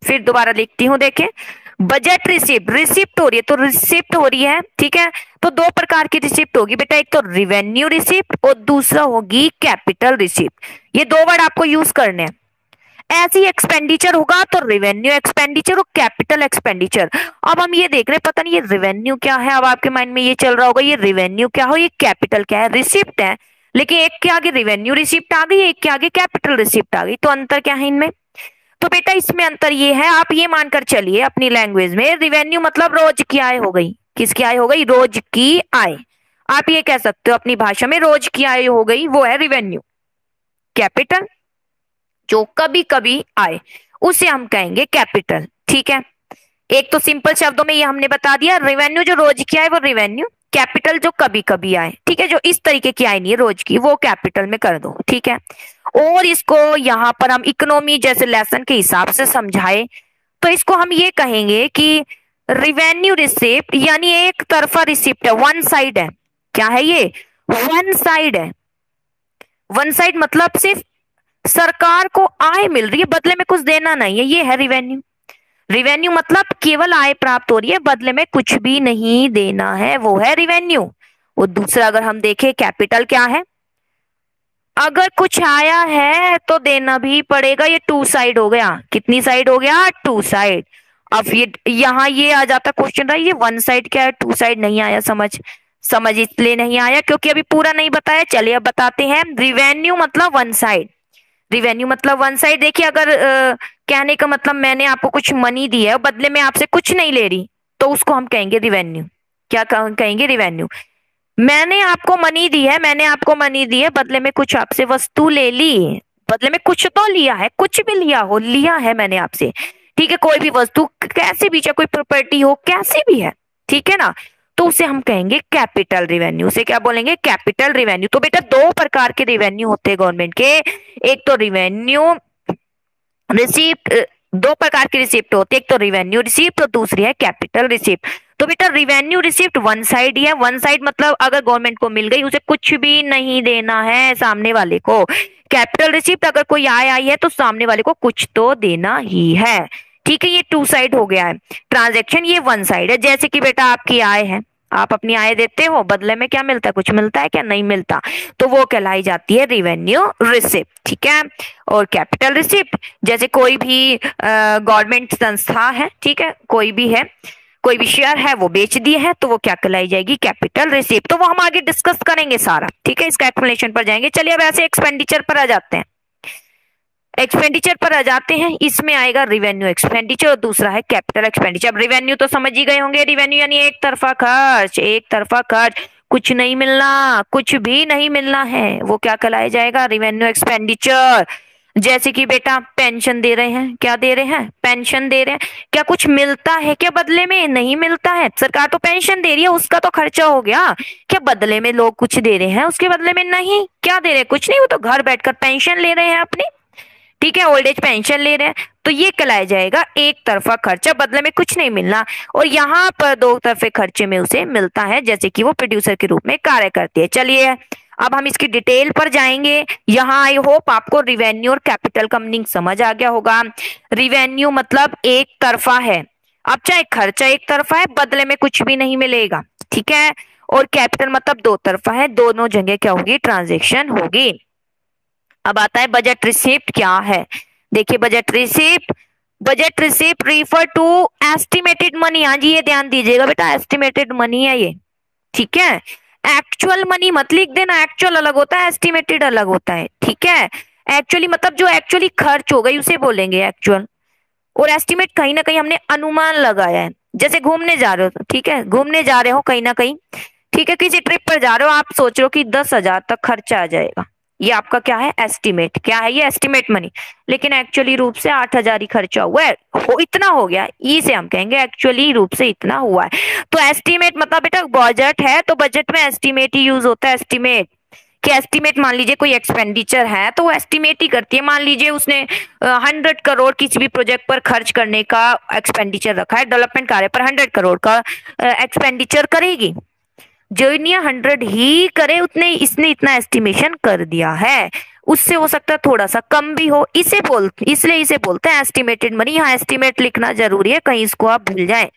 फिर दोबारा लिखती हूं, देखें बजट रिसिप्ट, रिसिप्ट हो रही है तो रिसिप्ट हो रही है, ठीक है। तो दो प्रकार की रिसिप्ट होगी बेटा, एक तो रेवेन्यू रिसिप्ट और दूसरा होगी कैपिटल रिसिप्ट। ये दो वर्ड आपको यूज करने हैं। ऐसी एक्सपेंडिचर होगा तो रेवेन्यू एक्सपेंडिचर और कैपिटल एक्सपेंडिचर। अब हम ये देख रहे हैं, पता नहीं ये रेवेन्यू क्या है, अब आपके माइंड में ये चल रहा होगा ये रेवेन्यू क्या हो, ये कैपिटल क्या है। रिसिप्ट है लेकिन एक के आगे रेवेन्यू रिसिप्ट आ गई, एक के आगे कैपिटल रिसिप्ट आ गई, तो अंतर क्या है इनमें? तो बेटा इसमें अंतर ये है, आप ये मानकर चलिए अपनी लैंग्वेज में, रेवेन्यू मतलब रोज की आय हो गई। किसकी आय हो गई? रोज की आय। आप ये कह सकते हो अपनी भाषा में रोज की आय हो गई, वो है रेवेन्यू। कैपिटल जो कभी कभी आए उसे हम कहेंगे कैपिटल। ठीक है, एक तो सिंपल शब्दों में ये हमने बता दिया, रेवेन्यू जो रोज की आए वो रेवेन्यू, कैपिटल जो कभी कभी आए, ठीक है, जो इस तरीके की आय नहीं है रोज की, वो कैपिटल में कर दो। ठीक है, और इसको यहाँ पर हम इकोनॉमी जैसे लेसन के हिसाब से समझाए तो इसको हम ये कहेंगे कि रिवेन्यू रिसिप्ट यानी एक तरफा रिसिप्ट है, वन साइड है। क्या है ये? वन साइड है। वन साइड मतलब सिर्फ सरकार को आय मिल रही है, बदले में कुछ देना नहीं है, ये है रिवेन्यू। रिवेन्यू मतलब केवल आय प्राप्त हो रही है, बदले में कुछ भी नहीं देना है, वो है रिवेन्यू। और दूसरा अगर हम देखें कैपिटल क्या है, अगर कुछ आया है तो देना भी पड़ेगा, ये टू साइड हो गया। कितनी साइड हो गया? Two side. अब ये यहाँ ये आ जाता क्वेश्चन रहा, ये वन साइड क्या है, टू साइड नहीं आया समझ। समझ इसलिए नहीं आया क्योंकि अभी पूरा नहीं बताया, चलिए अब बताते हैं। रिवेन्यू मतलब वन साइड, रिवेन्यू मतलब वन साइड। देखिए अगर कहने का मतलब मैंने आपको कुछ मनी दी है, बदले में आपसे कुछ नहीं ले रही, तो उसको हम कहेंगे रिवेन्यू। क्या कहेंगे? रिवेन्यू। मैंने आपको मनी दी है, मैंने आपको मनी दी है, बदले में कुछ आपसे वस्तु ले ली, बदले में कुछ तो लिया है, कुछ भी लिया हो, लिया है मैंने आपसे। ठीक है, कोई भी वस्तु कैसे भी, चाहे कोई प्रॉपर्टी हो, कैसे भी है, ठीक है ना, तो उसे हम कहेंगे कैपिटल रिवेन्यू। उसे क्या बोलेंगे? Capital revenue. तो बेटा दो प्रकार के रिवेन्यू होते हैं गवर्नमेंट के, एक तो रिवेन्यू रिसिप्ट, दो प्रकार की रिसिप्ट होती है, एक तो रिवेन्यू रिसिप्ट और दूसरी है कैपिटल रिसिप्ट। तो बेटा रिवेन्यू रिसिप्ट वन साइड ही है। वन साइड मतलब अगर गवर्नमेंट को मिल गई उसे कुछ भी नहीं देना है सामने वाले को। कैपिटल रिसिप्ट अगर कोई आय आई है तो सामने वाले को कुछ तो देना ही है। ठीक है, ये टू साइड हो गया है ट्रांजेक्शन, ये वन साइड है। जैसे कि बेटा आपकी आय है, आप अपनी आय देते हो, बदले में क्या मिलता है? कुछ मिलता है क्या? नहीं मिलता, तो वो कहलाई जाती है रिवेन्यू रिसिप्ट। ठीक है, और कैपिटल रिसिप्ट जैसे कोई भी गवर्नमेंट संस्था है, ठीक है, कोई भी है, कोई भी शेयर है वो बेच दिए है, तो वो क्या कहलाई जाएगी? Capital receipt. तो वो हम आगे डिस्कस करेंगे सारा, ठीक है, इसका एक्सप्लेनेशन पर जाएंगे। चलिए अब ऐसे एक्सपेंडिचर पर आ जाते हैं। एक्सपेंडिचर पर आ जाते हैं, इसमें आएगा रिवेन्यू एक्सपेंडिचर और दूसरा है कैपिटल एक्सपेंडिचर। अब रिवेन्यू तो समझ ही गए होंगे, रिवेन्यू यानी एक तरफा खर्च, एक तरफा खर्च, कुछ नहीं मिलना, कुछ भी नहीं मिलना है, वो क्या कहलाया जाएगा? Revenue expenditure. जैसे कि बेटा पेंशन दे रहे हैं, क्या दे रहे हैं? पेंशन दे रहे हैं, क्या कुछ मिलता है क्या बदले में? नहीं मिलता है। सरकार तो पेंशन दे रही है, उसका तो खर्चा हो गया, क्या बदले में लोग कुछ दे रहे हैं उसके बदले में? नहीं। क्या दे रहे हैं? कुछ नहीं, वो तो घर बैठकर पेंशन ले रहे हैं अपनी, ठीक है, ओल्ड एज पेंशन ले रहे हैं, तो ये कहलाया जाएगा एक तरफा खर्चा, बदले में कुछ नहीं मिलना। और यहाँ पर दो तरफे खर्चे में उसे मिलता है, जैसे कि वो प्रोड्यूसर के रूप में कार्य करती है। चलिए अब हम इसकी डिटेल पर जाएंगे। यहाँ आई होप आपको रिवेन्यू और कैपिटल का मीनिंग समझ आ गया होगा। रिवेन्यू मतलब एक तरफा है, अब चाहे खर्चा एक तरफा है, बदले में कुछ भी नहीं मिलेगा, ठीक है। और कैपिटल मतलब दो तरफा है, दोनों जगह क्या होगी? ट्रांजेक्शन होगी। अब आता है बजट रिसिप्ट क्या है। देखिए budget receipt, budget receipt refer to estimated money. हाँ जी, ये ध्यान दीजिएगा बेटा, एस्टिमेटेड मनी है ये, ठीक है। एक्चुअल मनी मत लिख देना, एक्चुअल अलग होता है, एस्टिमेटेड अलग होता है, ठीक है। एक्चुअली मतलब जो एक्चुअली खर्च हो गई उसे बोलेंगे एक्चुअल, और एस्टिमेट कहीं ना कहीं हमने अनुमान लगाया है। जैसे घूमने जा रहे हो, ठीक है, घूमने जा रहे हो कहीं ना कहीं, ठीक है, किसी ट्रिप पर जा रहे हो, आप सोच रहे हो कि 10,000 तक खर्चा आ जाएगा, ये आपका क्या है? एस्टिमेट। क्या है ये? Estimate money. लेकिन एक्चुअली रूप से 8,000 ही खर्चा हुआ है, इतना हो गया, इसे हम कहेंगे एक्चुअली रूप से इतना हुआ है। तो एस्टिमेट मतलब बेटा बजट है, तो बजट में एस्टिमेट ही यूज होता है। एस्टिमेट कि एस्टिमेट, मान लीजिए कोई एक्सपेंडिचर है तो वो एस्टिमेट ही करती है। मान लीजिए उसने 100 करोड़ किसी भी प्रोजेक्ट पर खर्च करने का एक्सपेंडिचर रखा है, डेवलपमेंट कार्य पर 100 करोड़ का एक्सपेंडिचर करेगी, जो 100 ही करे उतने, इसने इतना एस्टिमेशन कर दिया है, उससे हो सकता है थोड़ा सा कम भी हो, इसलिए इसे बोलते हैं एस्टिमेटेड मनी। यहाँ एस्टिमेट लिखना जरूरी है, कहीं इसको आप भूल जाएं।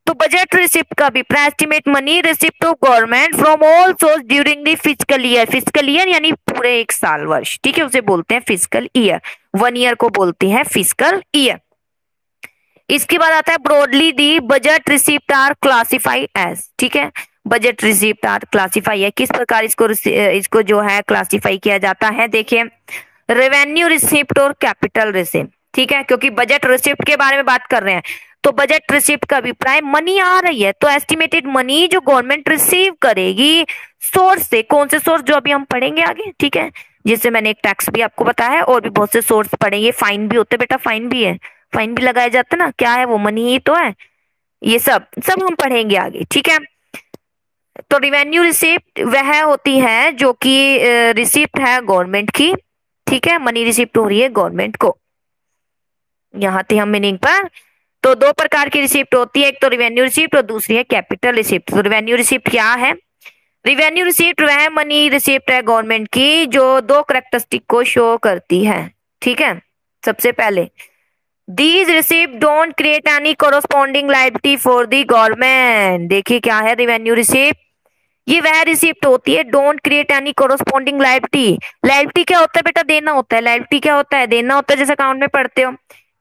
तो बजट रिसिप्ट का अभिप्राय, estimate money receipt of government from all source during the physical year. Physical year यानी पूरे एक साल वर्ष, ठीक है, उसे बोलते हैं फिजिकल ईयर। 1 ईयर को बोलते हैं फिजिकल ईयर। इसके बाद आता है broadly the budget receipt are classified as, ठीक है, बजट रिसिप्ट आर क्लासिफाई है, किस प्रकार इसको जो है क्लासिफाई किया जाता है। देखिए रेवेन्यू रिसिप्ट और कैपिटल रिसिप्ट, ठीक है, क्योंकि बजट रिसिप्ट के बारे में बात कर रहे हैं तो बजट रिसिप्ट का अभिप्राय मनी आ रही है, तो एस्टिमेटेड मनी जो गवर्नमेंट रिसीव करेगी सोर्स से, कौन से सोर्स जो अभी हम पढ़ेंगे आगे, ठीक है। जिससे मैंने एक टैक्स भी आपको बताया है और भी बहुत से सोर्स पढ़ेंगे, फाइन भी होते बेटा, फाइन भी है, फाइन भी लगाए जाते ना, क्या है वो, मनी ही तो है। ये सब सब हम पढ़ेंगे आगे, ठीक है। तो रिवेन्यू रिसिप्ट वह होती है जो कि रिसिप्ट है गवर्नमेंट की, ठीक है, मनी रिसिप्ट हो रही है गवर्नमेंट को। यहाँ थे हम मीनिंग पर। तो दो प्रकार की रिसिप्ट होती है, एक तो रिवेन्यू रिसिप्ट और दूसरी है कैपिटल रिसिप्ट। तो रिवेन्यू रिसिप्ट क्या है? रिवेन्यू रिसिप्ट वह मनी रिसिप्ट है गवर्नमेंट की जो दो करेक्टरिस्टिक को शो करती है, ठीक है। सबसे पहले these receipt don't create any corresponding liability for the government. देखिए क्या है रिवेन्यू रिसिप्ट, ये वह रिसिप्ट होती है don't create any corresponding liability. Liability क्या होता है बेटा? देना होता है। लायबिलिटी क्या होता है? देना होता है, जैसे अकाउंट में पढ़ते हो,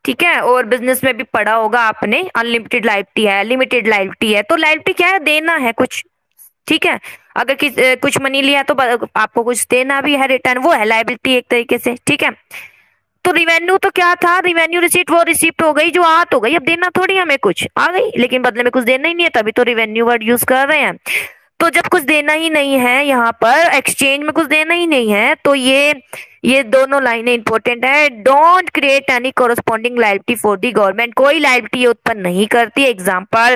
ठीक है। और बिजनेस में भी पढ़ा होगा आपने, अनलिमिटेड लायबिलिटी है, लिमिटेड लायबिलिटी है। तो लायबिलिटी क्या है? देना है कुछ, ठीक है। अगर कुछ मनी लिया है तो आपको कुछ देना भी है, रिटर्न, वो है लायबिलिटी एक तरीके से, ठीक है। तो रिवेन्यू तो क्या था? रिवेन्यू रिसीट वो रिसिप्ट हो गई जो आ तो गई, अब देना थोड़ी हमें, कुछ आ गई लेकिन बदले में कुछ देना ही नहीं है, तभी तो रिवेन्यू वर्ड यूज कर रहे हैं। तो जब कुछ देना ही नहीं है, यहाँ पर एक्सचेंज में कुछ देना ही नहीं है, तो ये दोनों लाइनें इंपॉर्टेंट है। Don't create any corresponding liability for the government, कोई लायबिलिटी उत्पन्न नहीं करती। एग्जाम्पल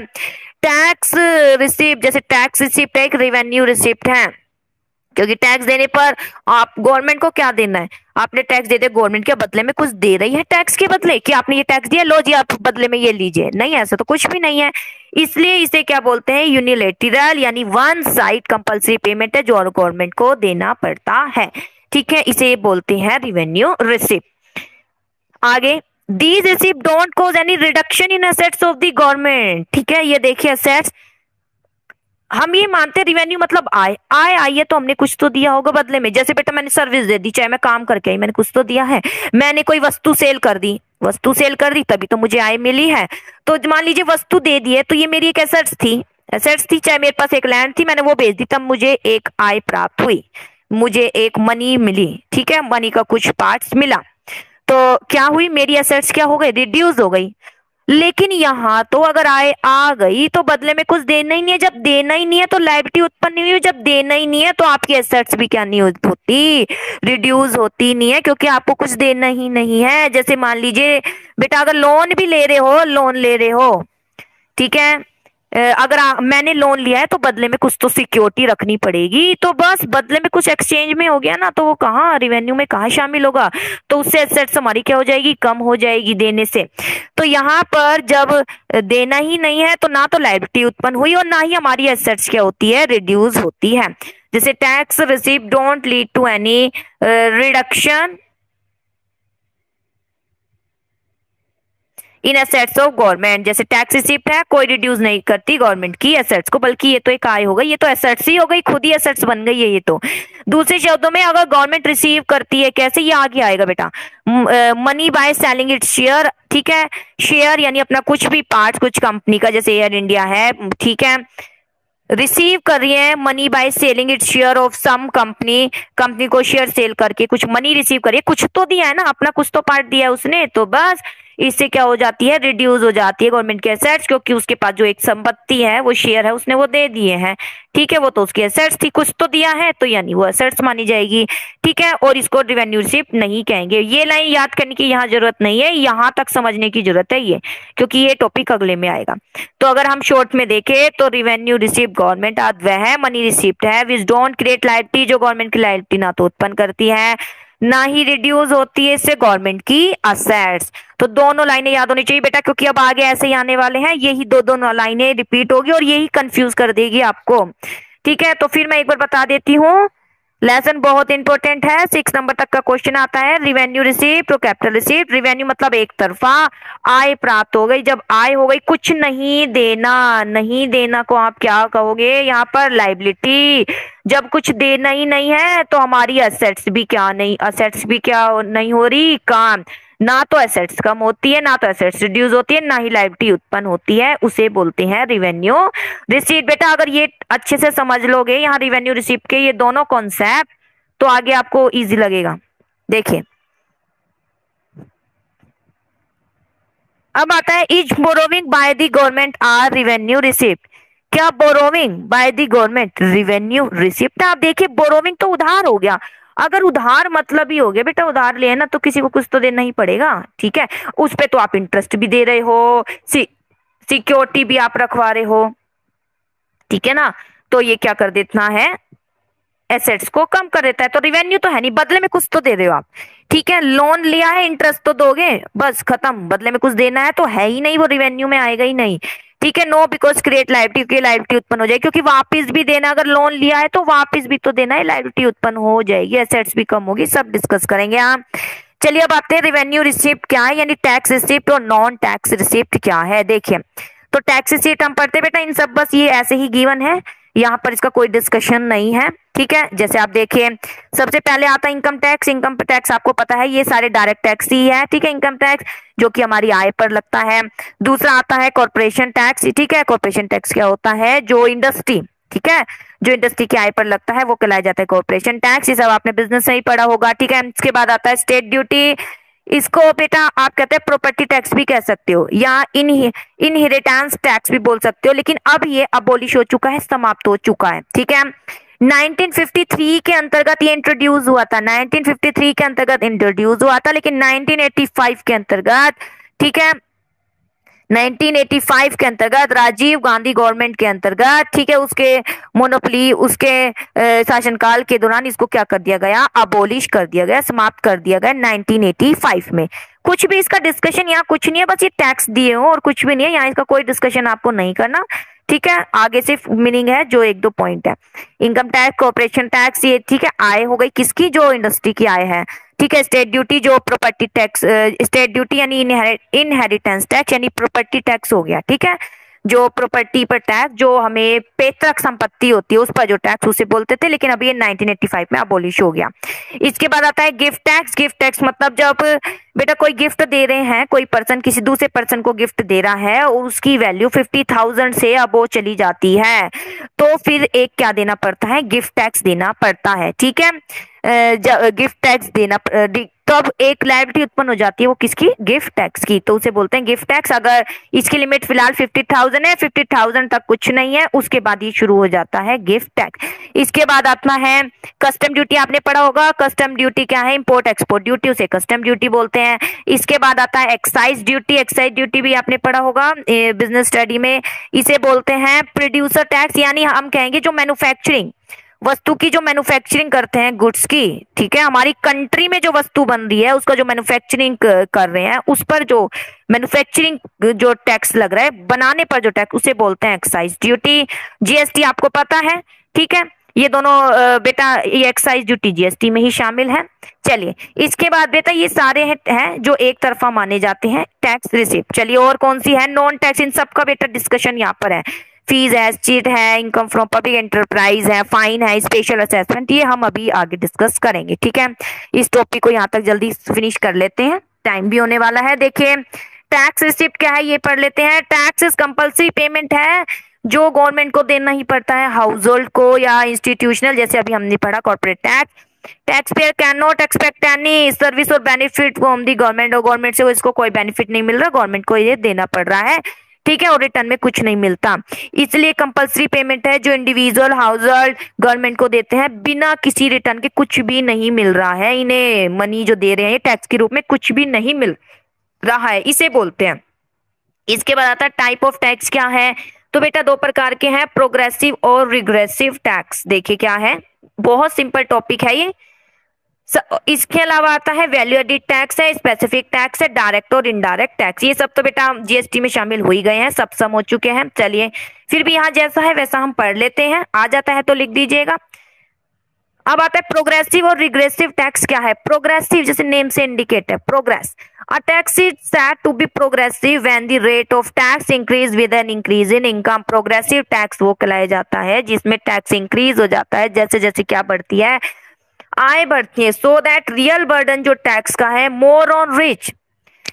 टैक्स रिसिप्ट, जैसे टैक्स रिसिप्ट एक रिवेन्यू रिसिप्ट है, क्योंकि टैक्स देने पर आप गवर्नमेंट को क्या देना है? आपने टैक्स दे दिया, गवर्नमेंट के बदले में कुछ दे रही है टैक्स के बदले, कि आपने ये टैक्स दिया, लो जी आप बदले में ये लीजिए, नहीं, ऐसा तो कुछ भी नहीं है। इसलिए इसे क्या बोलते हैं? यूनिलेटरल, यानी वन साइड कंपल्सरी पेमेंट है जो गवर्नमेंट को देना पड़ता है, ठीक है। इसे बोलते हैं रिवेन्यू रिसिप्ट। आगे these receipt don't cause any reduction in assets of the government, ठीक है। ये देखिए एसेट्स, हम ये मानते हैं रिवेन्यू मतलब आय, आय आई है तो हमने कुछ तो दिया होगा बदले में। जैसे बेटा मैंने सर्विस दे दी, चाहे मैं काम करके आई, मैंने कुछ तो दिया है। मैंने कोई वस्तु सेल कर दी, वस्तु सेल कर दी तभी तो मुझे आय मिली है। तो मान लीजिए वस्तु दे दी है, तो ये मेरी एक एसेट्स थी, एसेट्स थी, चाहे मेरे पास एक लैंड थी, मैंने वो बेच दी, तब मुझे एक आय प्राप्त हुई, मुझे एक मनी मिली, ठीक है, मनी का कुछ पार्ट्स मिला। तो क्या हुई? मेरी एसेट्स क्या हो गई? रिड्यूस हो गई। लेकिन यहाँ तो अगर आय आ गई तो बदले में कुछ देना ही नहीं है। जब देना ही नहीं है तो लायबिलिटी उत्पन्न नहीं हुई, जब देना ही नहीं है तो आपकी एसेट्स भी क्या नहीं होती? रिड्यूस होती नहीं है, क्योंकि आपको कुछ देना ही नहीं है। जैसे मान लीजिए बेटा अगर लोन भी ले रहे हो, लोन ले रहे हो, ठीक है, अगर मैंने लोन लिया है तो बदले में कुछ तो सिक्योरिटी रखनी पड़ेगी, तो बस बदले में कुछ एक्सचेंज में हो गया ना, तो वो कहाँ रिवेन्यू में कहाँ शामिल होगा? तो उससे एसेट्स हमारी क्या हो जाएगी? कम हो जाएगी देने से। तो यहाँ पर जब देना ही नहीं है तो ना तो लायबिलिटी उत्पन्न हुई और ना ही हमारी एसेट्स क्या होती है? रिड्यूस होती है। जैसे tax receipt don't lead to any reduction in assets of government. जैसे टैक्स रिसिप्ट है, कोई रिड्यूस नहीं करती गवर्नमेंट की एसेट्स को, बल्कि ये तो एक आय हो गई, ये तो एसेट्स ही हो गई, खुद ही एसेट्स बन गई है ये तो। दूसरे शब्दों में अगर गवर्नमेंट रिसीव करती है, कैसे? ये आगे आएगा बेटा, money by selling its share, ठीक है। शेयर यानी अपना कुछ भी पार्ट, कुछ कंपनी का, जैसे एयर इंडिया है, ठीक है, रिसीव कर रही है money by selling it share of some company, company को शेयर सेल करके कुछ मनी रिसीव करिए, कुछ तो दिया है ना, अपना कुछ तो पार्ट दिया है उसने, तो बस इससे क्या हो जाती है? रिड्यूस हो जाती है गवर्नमेंट के एसेट्स, क्योंकि उसके पास जो एक संपत्ति है, वो शेयर है, उसने वो दे दिए हैं, ठीक है, वो तो उसकी एसेट्स थी, कुछ तो दिया है, तो यानी वो एसेट्स मानी जाएगी, ठीक है। और इसको रिवेन्यू रिसिप्ट नहीं कहेंगे। ये लाइन याद करने की यहाँ जरूरत नहीं है, यहाँ तक समझने की जरूरत है ये, क्योंकि ये टॉपिक अगले में आएगा। तो अगर हम शॉर्ट में देखें तो रिवेन्यू रिसिप्ट गवर्नमेंट वह मनी रिसिप्ट है विच डोंट क्रिएट लायबिलिटी, जो गवर्नमेंट की लायबिलिटी ना तो उत्पन्न करती है ना ही रिड्यूस होती है इससे गवर्नमेंट की असेट्स। तो दोनों लाइनें याद होनी चाहिए बेटा, क्योंकि अब आगे ऐसे ही आने वाले हैं, यही दोनों लाइनें रिपीट होगी और यही कंफ्यूज कर देगी आपको, ठीक है। तो फिर मैं एक बार बता देती हूँ, लेसन बहुत इंपॉर्टेंट है, 6 नंबर तक का क्वेश्चन आता है। रिवेन्यू रिसीप्ट और कैपिटल रिसीप्ट। रिवेन्यू मतलब एक तरफा आय प्राप्त हो गई, जब आय हो गई, कुछ नहीं देना, नहीं देना को आप क्या कहोगे यहाँ पर? लायबिलिटी। जब कुछ देना ही नहीं है तो हमारी असेट्स भी क्या नहीं, असेट्स भी क्या नहीं हो रही? काम, ना तो एसेट्स कम होती है, ना तो एसेट्स रिड्यूस होती है, ना ही लायबिलिटी उत्पन्न होती है, उसे बोलते हैं रिवेन्यू रिसीप्ट। बेटा अगर ये अच्छे से समझ लोगे यहाँ रिवेन्यू रिसीप्ट के ये दोनों कॉन्सेप्ट, तो आगे आपको इजी लगेगा। देखिए अब आता है is borrowing by the government are revenue receipt. क्या borrowing by the government revenue receipt? आप देखिए बोरोविंग तो उधार हो गया, अगर उधार मतलब ही हो गया बेटा, उधार ले ना तो किसी को कुछ तो देना ही पड़ेगा, ठीक है। उस पे तो आप इंटरेस्ट भी दे रहे हो, सिक्योरिटी भी आप रखवा रहे हो, ठीक है ना। तो ये क्या कर देता है, एसेट्स को कम कर देता है। तो रिवेन्यू तो है नहीं, बदले में कुछ तो दे रहे हो आप, ठीक है। लोन लिया है, इंटरेस्ट तो दोगे, बस खत्म, बदले में कुछ देना है तो है ही नहीं, वो रिवेन्यू में आएगा ही नहीं, ठीक है। नो बिकॉज क्रिएट लायबिलिटी, की लायबिलिटी उत्पन्न हो जाएगी, क्योंकि वापस भी देना, अगर लोन लिया है तो वापस भी तो देना है, लायबिलिटी उत्पन्न हो जाएगी, एसेट्स भी कम होगी, सब डिस्कस करेंगे हम। चलिए अब आते हैं रेवेन्यू रिसिप्ट क्या है, यानी टैक्स रिसिप्ट और नॉन टैक्स रिसिप्ट क्या है। देखिए तो टैक्स रिसिप्ट हम पढ़ते बेटा, इन सब बस ये ऐसे ही गिवन है, यहाँ पर इसका कोई डिस्कशन नहीं है, ठीक है। जैसे आप देखिए सबसे पहले आता है इनकम टैक्स। इनकम टैक्स आपको पता है ये सारे डायरेक्ट टैक्स ही है, ठीक है, इनकम टैक्स जो कि हमारी आय पर लगता है। दूसरा आता है कॉर्पोरेशन टैक्स, ठीक है। कॉर्पोरेशन टैक्स क्या होता है, जो इंडस्ट्री, ठीक है, जो इंडस्ट्री की आय पर लगता है वो कहलाया जाता है कॉर्पोरेशन टैक्स। ये सब आपने बिजनेस से ही पढ़ा होगा, ठीक है। इसके बाद आता है स्टेट ड्यूटी, इसको बेटा आप कहते हैं प्रॉपर्टी टैक्स भी कह सकते हो, या इनहेरिटेंस टैक्स भी बोल सकते हो, लेकिन अब ये अबोलिश हो चुका है, समाप्त हो चुका है, ठीक है। 1953 के अंतर्गत ये इंट्रोड्यूस हुआ था, 1953 के अंतर्गत इंट्रोड्यूस हुआ था, लेकिन 1985 के अंतर्गत, ठीक है, 1985 के अंतर्गत राजीव गांधी गवर्नमेंट के अंतर्गत, ठीक है, उसके मोनोपोली, उसके शासनकाल के दौरान इसको क्या कर दिया गया, अबोलिश कर दिया गया, समाप्त कर दिया गया 1985 में। कुछ भी इसका डिस्कशन यहाँ कुछ नहीं है, बस ये टैक्स दिए हो और कुछ भी नहीं है, यहाँ इसका कोई डिस्कशन आपको नहीं करना, ठीक है। आगे सिर्फ मीनिंग है, जो एक दो पॉइंट है। इनकम टैक्स, कॉर्पोरेशन टैक्स, ये ठीक है, आय हो गई किसकी, जो इंडस्ट्री की आय है, ठीक है। स्टेट ड्यूटी जो प्रॉपर्टी टैक्स, स्टेट ड्यूटी यानी इनहेरिटेंस टैक्स यानी प्रॉपर्टी टैक्स हो गया, ठीक है, जो प्रॉपर्टी पर टैक्स, जो हमें पैतृक संपत्ति होती है उस पर जो टैक्स, उसे बोलते थे, लेकिन अभी ये 1985 में अबोलिश हो गया। इसके बाद आता है गिफ्ट टैक्स। गिफ्ट टैक्स मतलब जब बेटा कोई गिफ्ट दे रहे हैं, कोई पर्सन किसी दूसरे पर्सन को गिफ्ट दे रहा है और उसकी वैल्यू 50,000 से अब वो चली जाती है, तो फिर एक क्या देना पड़ता है, गिफ्ट टैक्स देना पड़ता है, ठीक है। गिफ्ट टैक्स देना, तब एक लायबिलिटी उत्पन्न हो जाती है, वो किसकी, गिफ्ट टैक्स की, तो उसे बोलते हैं गिफ्ट टैक्स। अगर इसकी लिमिट फिलहाल 50,000 है, 50,000 तक कुछ नहीं है, उसके बाद ये शुरू हो जाता है गिफ्ट टैक्स। इसके बाद आता है कस्टम ड्यूटी, आपने पढ़ा होगा, कस्टम ड्यूटी क्या है, इंपोर्ट एक्सपोर्ट ड्यूटी, उसे कस्टम ड्यूटी बोलते हैं। इसके बाद आता है एक्साइज ड्यूटी, एक्साइज ड्यूटी भी आपने पढ़ा होगा बिजनेस स्टडी में, इसे बोलते हैं प्रोड्यूसर टैक्स, यानी हम कहेंगे जो मैन्युफैक्चरिंग, वस्तु की जो मैन्युफैक्चरिंग करते हैं गुड्स की, ठीक है, हमारी कंट्री में जो वस्तु बन रही है उसका जो मैन्युफैक्चरिंग कर रहे हैं उस पर जो मैन्युफैक्चरिंग जो टैक्स लग रहा है, बनाने पर जो टैक्स, उसे बोलते हैं एक्साइज ड्यूटी। जीएसटी आपको पता है, ठीक है, ये दोनों बेटा ये एक्साइज ड्यूटी जीएसटी में ही शामिल है। चलिए इसके बाद बेटा ये सारे हैं जो एक तरफा माने जाते हैं टैक्स रिसिप्ट। चलिए और कौन सी है, नॉन टैक्स, इन सब का बेटा डिस्कशन यहाँ पर है। फीस है, चीट है, इनकम फ्रॉम पब्लिक एंटरप्राइज है, फाइन है, स्पेशल असेसमेंट, ये हम अभी आगे डिस्कस करेंगे, ठीक है। इस टॉपिक को यहाँ तक जल्दी फिनिश कर लेते हैं, टाइम भी होने वाला है। देखिए टैक्स रिसिप्ट क्या है ये पढ़ लेते हैं। टैक्स कंपल्सरी पेमेंट है जो गवर्नमेंट को देना ही पड़ता है, हाउस होल्ड को या इंस्टीट्यूशनल, जैसे अभी हमने पढ़ा corporate tax. Tax payer can not expect any service और बेनिफिट फ्रॉम दी गवर्नमेंट, और गवर्नमेंट से इसको कोई बेनिफिट नहीं मिल रहा, गवर्नमेंट को ये देना पड़ रहा है, ठीक है, और रिटर्न में कुछ नहीं मिलता, इसलिए कंपल्सरी पेमेंट है जो इंडिविजुअल हाउस होल्ड गवर्नमेंट को देते हैं, बिना किसी रिटर्न के कुछ भी नहीं मिल रहा है, इन्हें मनी जो दे रहे हैं टैक्स के रूप में कुछ भी नहीं मिल रहा है, इसे बोलते हैं। इसके बाद आता है टाइप ऑफ टैक्स क्या है, तो बेटा दो प्रकार के हैं, प्रोग्रेसिव और रिग्रेसिव टैक्स। देखिए क्या है, बहुत सिंपल टॉपिक है ये। इसके अलावा आता है वैल्यू एडिड टैक्स है, स्पेसिफिक टैक्स है, डायरेक्ट और इनडायरेक्ट टैक्स, ये सब तो बेटा जीएसटी में शामिल हो ही गए हैं, सब सम हो चुके हैं। चलिए फिर भी यहाँ जैसा है वैसा हम पढ़ लेते हैं, आ जाता है तो लिख दीजिएगा। अब आता है प्रोग्रेसिव और रिग्रेसिव टैक्स क्या है। प्रोग्रेसिव जैसे नेम से इंडिकेट है, progress, a tax is said to be progressive when the rate of tax increase with an increase in income. Progressive tax वो कहलाया जाता है जिसमें टैक्स इंक्रीज हो जाता है जैसे जैसे क्या बढ़ती है, आय बढ़ती है, सो दैट रियल बर्डन जो टैक्स का है मोर ऑन रिच,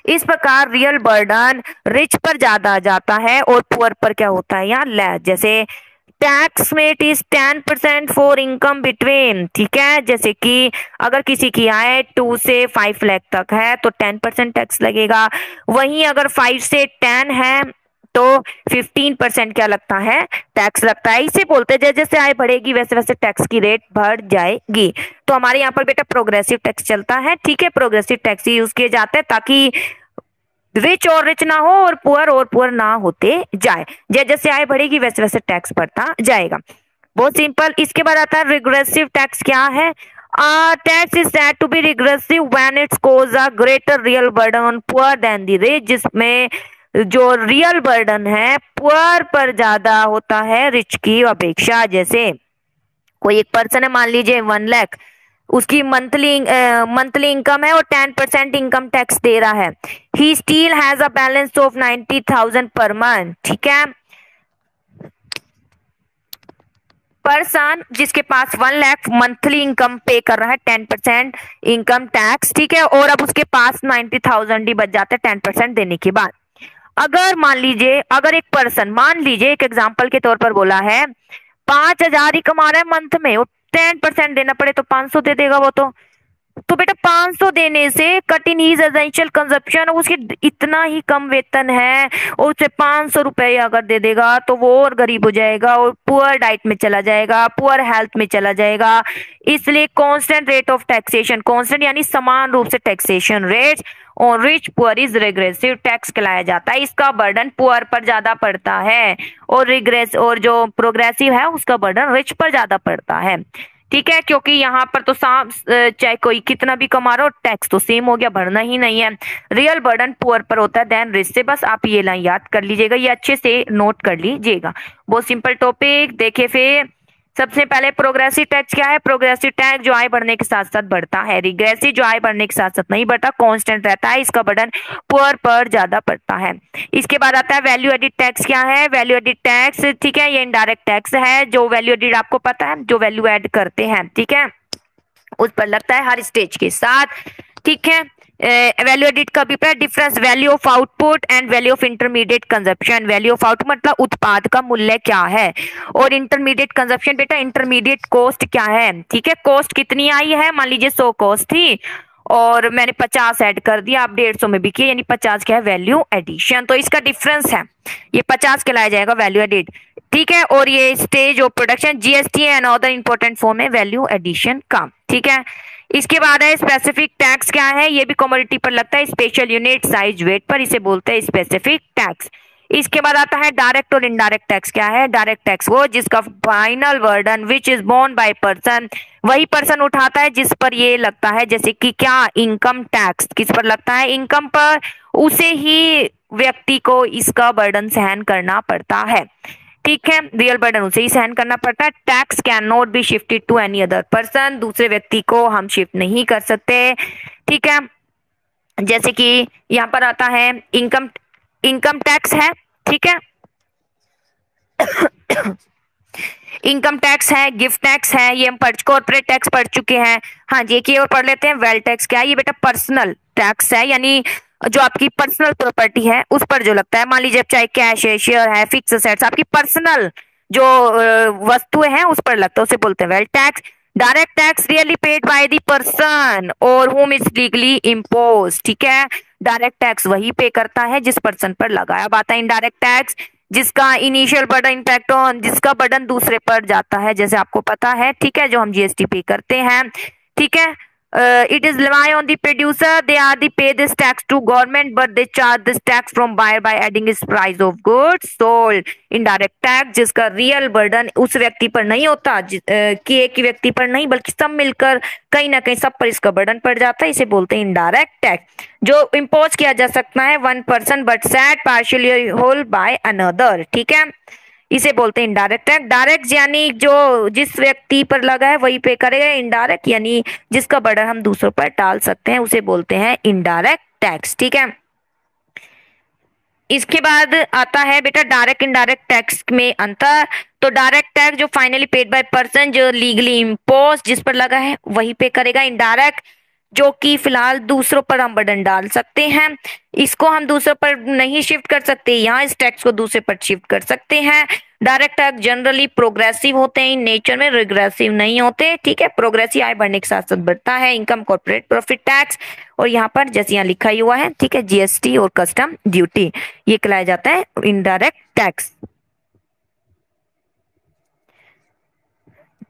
इस प्रकार रियल बर्डन रिच पर ज्यादा आ जाता है और पुअर पर क्या होता है यहाँ लेस। जैसे tax rate is 10% for income between, ठीक है। जैसे कि अगर किसी की आय 2 से 5 लाख तक है तो 10% टैक्स लगेगा। वहीं अगर 5 से 10 है तो 15% क्या लगता है, टैक्स लगता है। इसे बोलते हैं जैसे जैसे आय बढ़ेगी वैसे वैसे टैक्स की रेट बढ़ जाएगी। तो हमारे यहाँ पर बेटा प्रोग्रेसिव टैक्स चलता है, ठीक है। प्रोग्रेसिव टैक्स यूज किए जाते हैं ताकि रिच और रिच ना हो और पुअर ना होते जाए। जैसे जैसे आय बढ़ेगी वैसे वैसे टैक्स बढ़ता जाएगा। बहुत सिंपल। इसके बाद आता है रिग्रेसिव टैक्स। क्या है? Tax is said to be regressive when it's causes a greater real burden on poor than the rich, जिसमें जो रियल बर्डन है पुअर पर ज्यादा होता है रिच की अपेक्षा। जैसे कोई एक पर्सन है, मान लीजिए 1 लाख, उसकी मंथली इनकम है और 10% इनकम टैक्स दे रहा है। He still has a balance of 90,000 per month, ठीक है। पर्सन जिसके पास 1 लाख मंथली इनकम पे कर रहा है 10% इनकम टैक्स, ठीक है, और अब उसके पास 90,000 ही बच जाते हैं 10% देने के बाद। अगर मान लीजिए अगर एक पर्सन, मान लीजिए एक एग्जांपल के तौर पर बोला है 5,000 ही कमा रहा है मंथ में, वो 10% देना पड़े तो 500 दे देगा वो तो बेटा 500 देने से cut in his essential consumption, उसकी इतना ही कम वेतन है और उसे 500 रुपए अगर दे देगा तो वो और गरीब हो जाएगा और पुअर डाइट में चला जाएगा, पुअर हेल्थ में चला जाएगा। इसलिए constant rate of taxation, constant यानी समान रूप से टैक्सेशन रेट और rich poor is regressive tax कहलाया जाता है। इसका बर्डन पुअर पर ज्यादा पड़ता है और जो प्रोग्रेसिव है उसका बर्डन रिच पर ज्यादा पड़ता है, ठीक है। क्योंकि यहाँ पर तो चाहे कोई कितना भी कमा रहा हो टैक्स तो सेम हो गया, भरना ही नहीं है। रियल बर्डन पुअर पर होता है देन रिच से। बस आप ये लाइन याद कर लीजिएगा, ये अच्छे से नोट कर लीजिएगा। बहुत सिंपल टॉपिक। देखिए फिर सबसे पहले प्रोग्रेसिव टैक्स क्या है? प्रोग्रेसिव टैक्स जो आय बढ़ने के साथ साथ बढ़ता है। रिग्रेसिव जो आय बढ़ने के साथ साथ नहीं बढ़ता, कांस्टेंट रहता है, इसका बर्डन पुअर पर ज्यादा पड़ता है। इसके बाद आता है वैल्यू एडिड टैक्स। क्या है वैल्यू एडिड टैक्स? ठीक है, ये इनडायरेक्ट टैक्स है। जो वैल्यू एडिड आपको पता है, जो वैल्यू ऐड करते हैं, ठीक है, उस पर लगता है हर स्टेज के साथ, ठीक है। वैल्यू एडिड का भी difference value of output and value of intermediate consumption. Value of output मतलब उत्पाद का मूल्य क्या है, और इंटरमीडिएट कंजप्शन बेटा इंटरमीडिएट कॉस्ट क्या है, ठीक है। कॉस्ट कितनी आई है, मान लीजिए 100 कॉस्ट थी और मैंने 50 ऐड कर दिया, आप 150 में बिकी, यानी 50 क्या है वैल्यू एडिशन। तो इसका डिफरेंस है, ये 50 कहलाया जाएगा वैल्यू एडिड, ठीक है। और ये stage of production GST and other important form है वैल्यू एडिशन का, ठीक है। इसके बाद है स्पेसिफिक टैक्स। क्या है? ये भी कमोडिटी पर लगता है, स्पेशल यूनिट साइज वेट पर, इसे बोलते हैं स्पेसिफिक टैक्स। इसके बाद आता है डायरेक्ट और इनडायरेक्ट टैक्स। क्या है? डायरेक्ट टैक्स वो जिसका final burden which is borne by person, वही पर्सन उठाता है जिस पर ये लगता है। जैसे कि क्या? इनकम टैक्स किस पर लगता है? इनकम पर। उसे ही व्यक्ति को इसका बर्डन सहन करना पड़ता है, ठीक है। रियल बर्डन उसे ही सहन करना पड़ता है। Tax can not be shifted to any other person, दूसरे व्यक्ति को हम शिफ्ट नहीं कर सकते, ठीक है। जैसे कि यहाँ पर आता है इनकम टैक्स है, ठीक है। इनकम टैक्स है, गिफ्ट टैक्स है, ये हम कॉर्पोरेट टैक्स पढ़ चुके हैं। हाँ जी, एक और पढ़ लेते हैं वेल्थ टैक्स। क्या है? ये बेटा पर्सनल टैक्स है, यानी जो आपकी पर्सनल प्रॉपर्टी है उस पर जो लगता है। मान लीजिए चाहे कैश है, शेयर है, फिक्स एसेट्स, आपकी पर्सनल जो वस्तुएं हैं उस पर लगता है, उसे बोलते हैं wealth tax. Direct tax really paid by the person और होम इज लीगली इम्पोज, ठीक है। डायरेक्ट टैक्स वही पे करता है जिस पर्सन पर लगा है। अब आता है इनडायरेक्ट टैक्स, जिसका इनिशियल बर्डन इम्पैक्ट ऑन, जिसका बर्डन दूसरे पर जाता है, जैसे आपको पता है, ठीक है, जो हम जीएसटी पे करते हैं, ठीक है। It is rely on the producer, they are the pay this tax to government but they charge this tax from buyer by adding its price of goods sold। Indirect tax जिसका real burden उस व्यक्ति पर नहीं होता, कि एक ही व्यक्ति पर नहीं बल्कि सब मिलकर कहीं ना कहीं सब पर इसका बर्डन पड़ जाता है, इसे बोलते हैं इनडायरेक्ट टैक्स। जो इम्पोज किया जा सकता है one person but set partially whole by another, ठीक है, इसे बोलते हैं इनडायरेक्ट टैक्स। डायरेक्ट यानी जो जिस व्यक्ति पर लगा है वही पे करेगा। इनडायरेक्ट यानी जिसका बर्डन हम दूसरों पर टाल सकते हैं, उसे बोलते हैं इनडायरेक्ट टैक्स, ठीक है। इसके बाद आता है बेटा डायरेक्ट इनडायरेक्ट टैक्स में अंतर। तो डायरेक्ट टैक्स जो फाइनली पेड बाय पर्सन, जो लीगली इम्पोज जिस पर लगा है वही पे करेगा। इनडायरेक्ट जो कि फिलहाल दूसरों पर हम बर्डन डाल सकते हैं। इसको हम दूसरों पर नहीं शिफ्ट कर सकते, यहाँ इस टैक्स को दूसरे पर शिफ्ट कर सकते हैं। डायरेक्ट टैक्स जनरली प्रोग्रेसिव होते हैं इन नेचर में, रिग्रेसिव नहीं होते। ठीक है, प्रोग्रेसिव आय बढ़ने के साथ साथ बढ़ता है। इनकम कॉर्पोरेट प्रॉफिट टैक्स, और यहाँ पर जैसे यहाँ लिखा ही हुआ है, ठीक है, जीएसटी और कस्टम ड्यूटी, ये कहलाया जाता है इनडायरेक्ट टैक्स।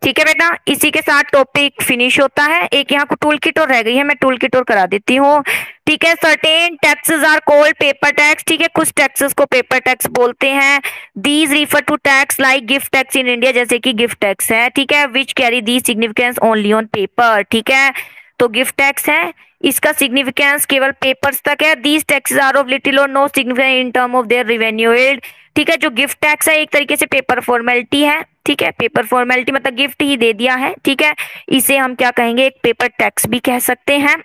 ठीक है बेटा, इसी के साथ टॉपिक फिनिश होता है। एक यहाँ को टूल किट और रह गई है, मैं टूल किट और करा देती हूँ। ठीक है, certain taxes are called paper tax. ठीक है, कुछ टैक्सेस को पेपर टैक्स बोलते हैं। These refer to tax like gift tax in India, जैसे कि गिफ्ट टैक्स है। ठीक है, which carry the significance only on paper. ठीक है, तो गिफ्ट टैक्स है, इसका सिग्निफिकेंस केवल पेपर्स तक है। These taxes are of little और no significance in term of their revenue yield. ठीक है, जो गिफ्ट टैक्स है एक तरीके से पेपर फॉर्मेलिटी है। ठीक है, पेपर फॉर्मेलिटी मतलब गिफ्ट ही दे दिया है। ठीक है, इसे हम क्या कहेंगे, एक पेपर टैक्स भी कह सकते हैं,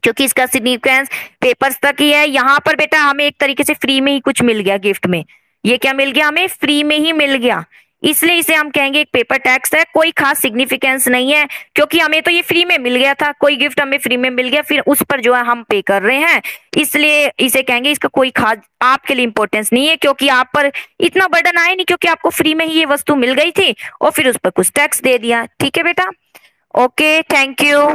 क्योंकि इसका सिग्निफिकेंस पेपर्स तक ही है। यहाँ पर बेटा हमें एक तरीके से फ्री में ही कुछ मिल गया गिफ्ट में, ये क्या मिल गया, हमें फ्री में ही मिल गया, इसलिए इसे हम कहेंगे एक पेपर टैक्स है। कोई खास सिग्निफिकेंस नहीं है, क्योंकि हमें तो ये फ्री में मिल गया था, कोई गिफ्ट हमें फ्री में मिल गया, फिर उस पर जो है हम पे कर रहे हैं, इसलिए इसे कहेंगे। इसका कोई खास आपके लिए इंपॉर्टेंस नहीं है, क्योंकि आप पर इतना बर्डन आया नहीं, क्योंकि आपको फ्री में ही ये वस्तु मिल गई थी और फिर उस पर कुछ टैक्स दे दिया। ठीक है बेटा, ओके, थैंक यू।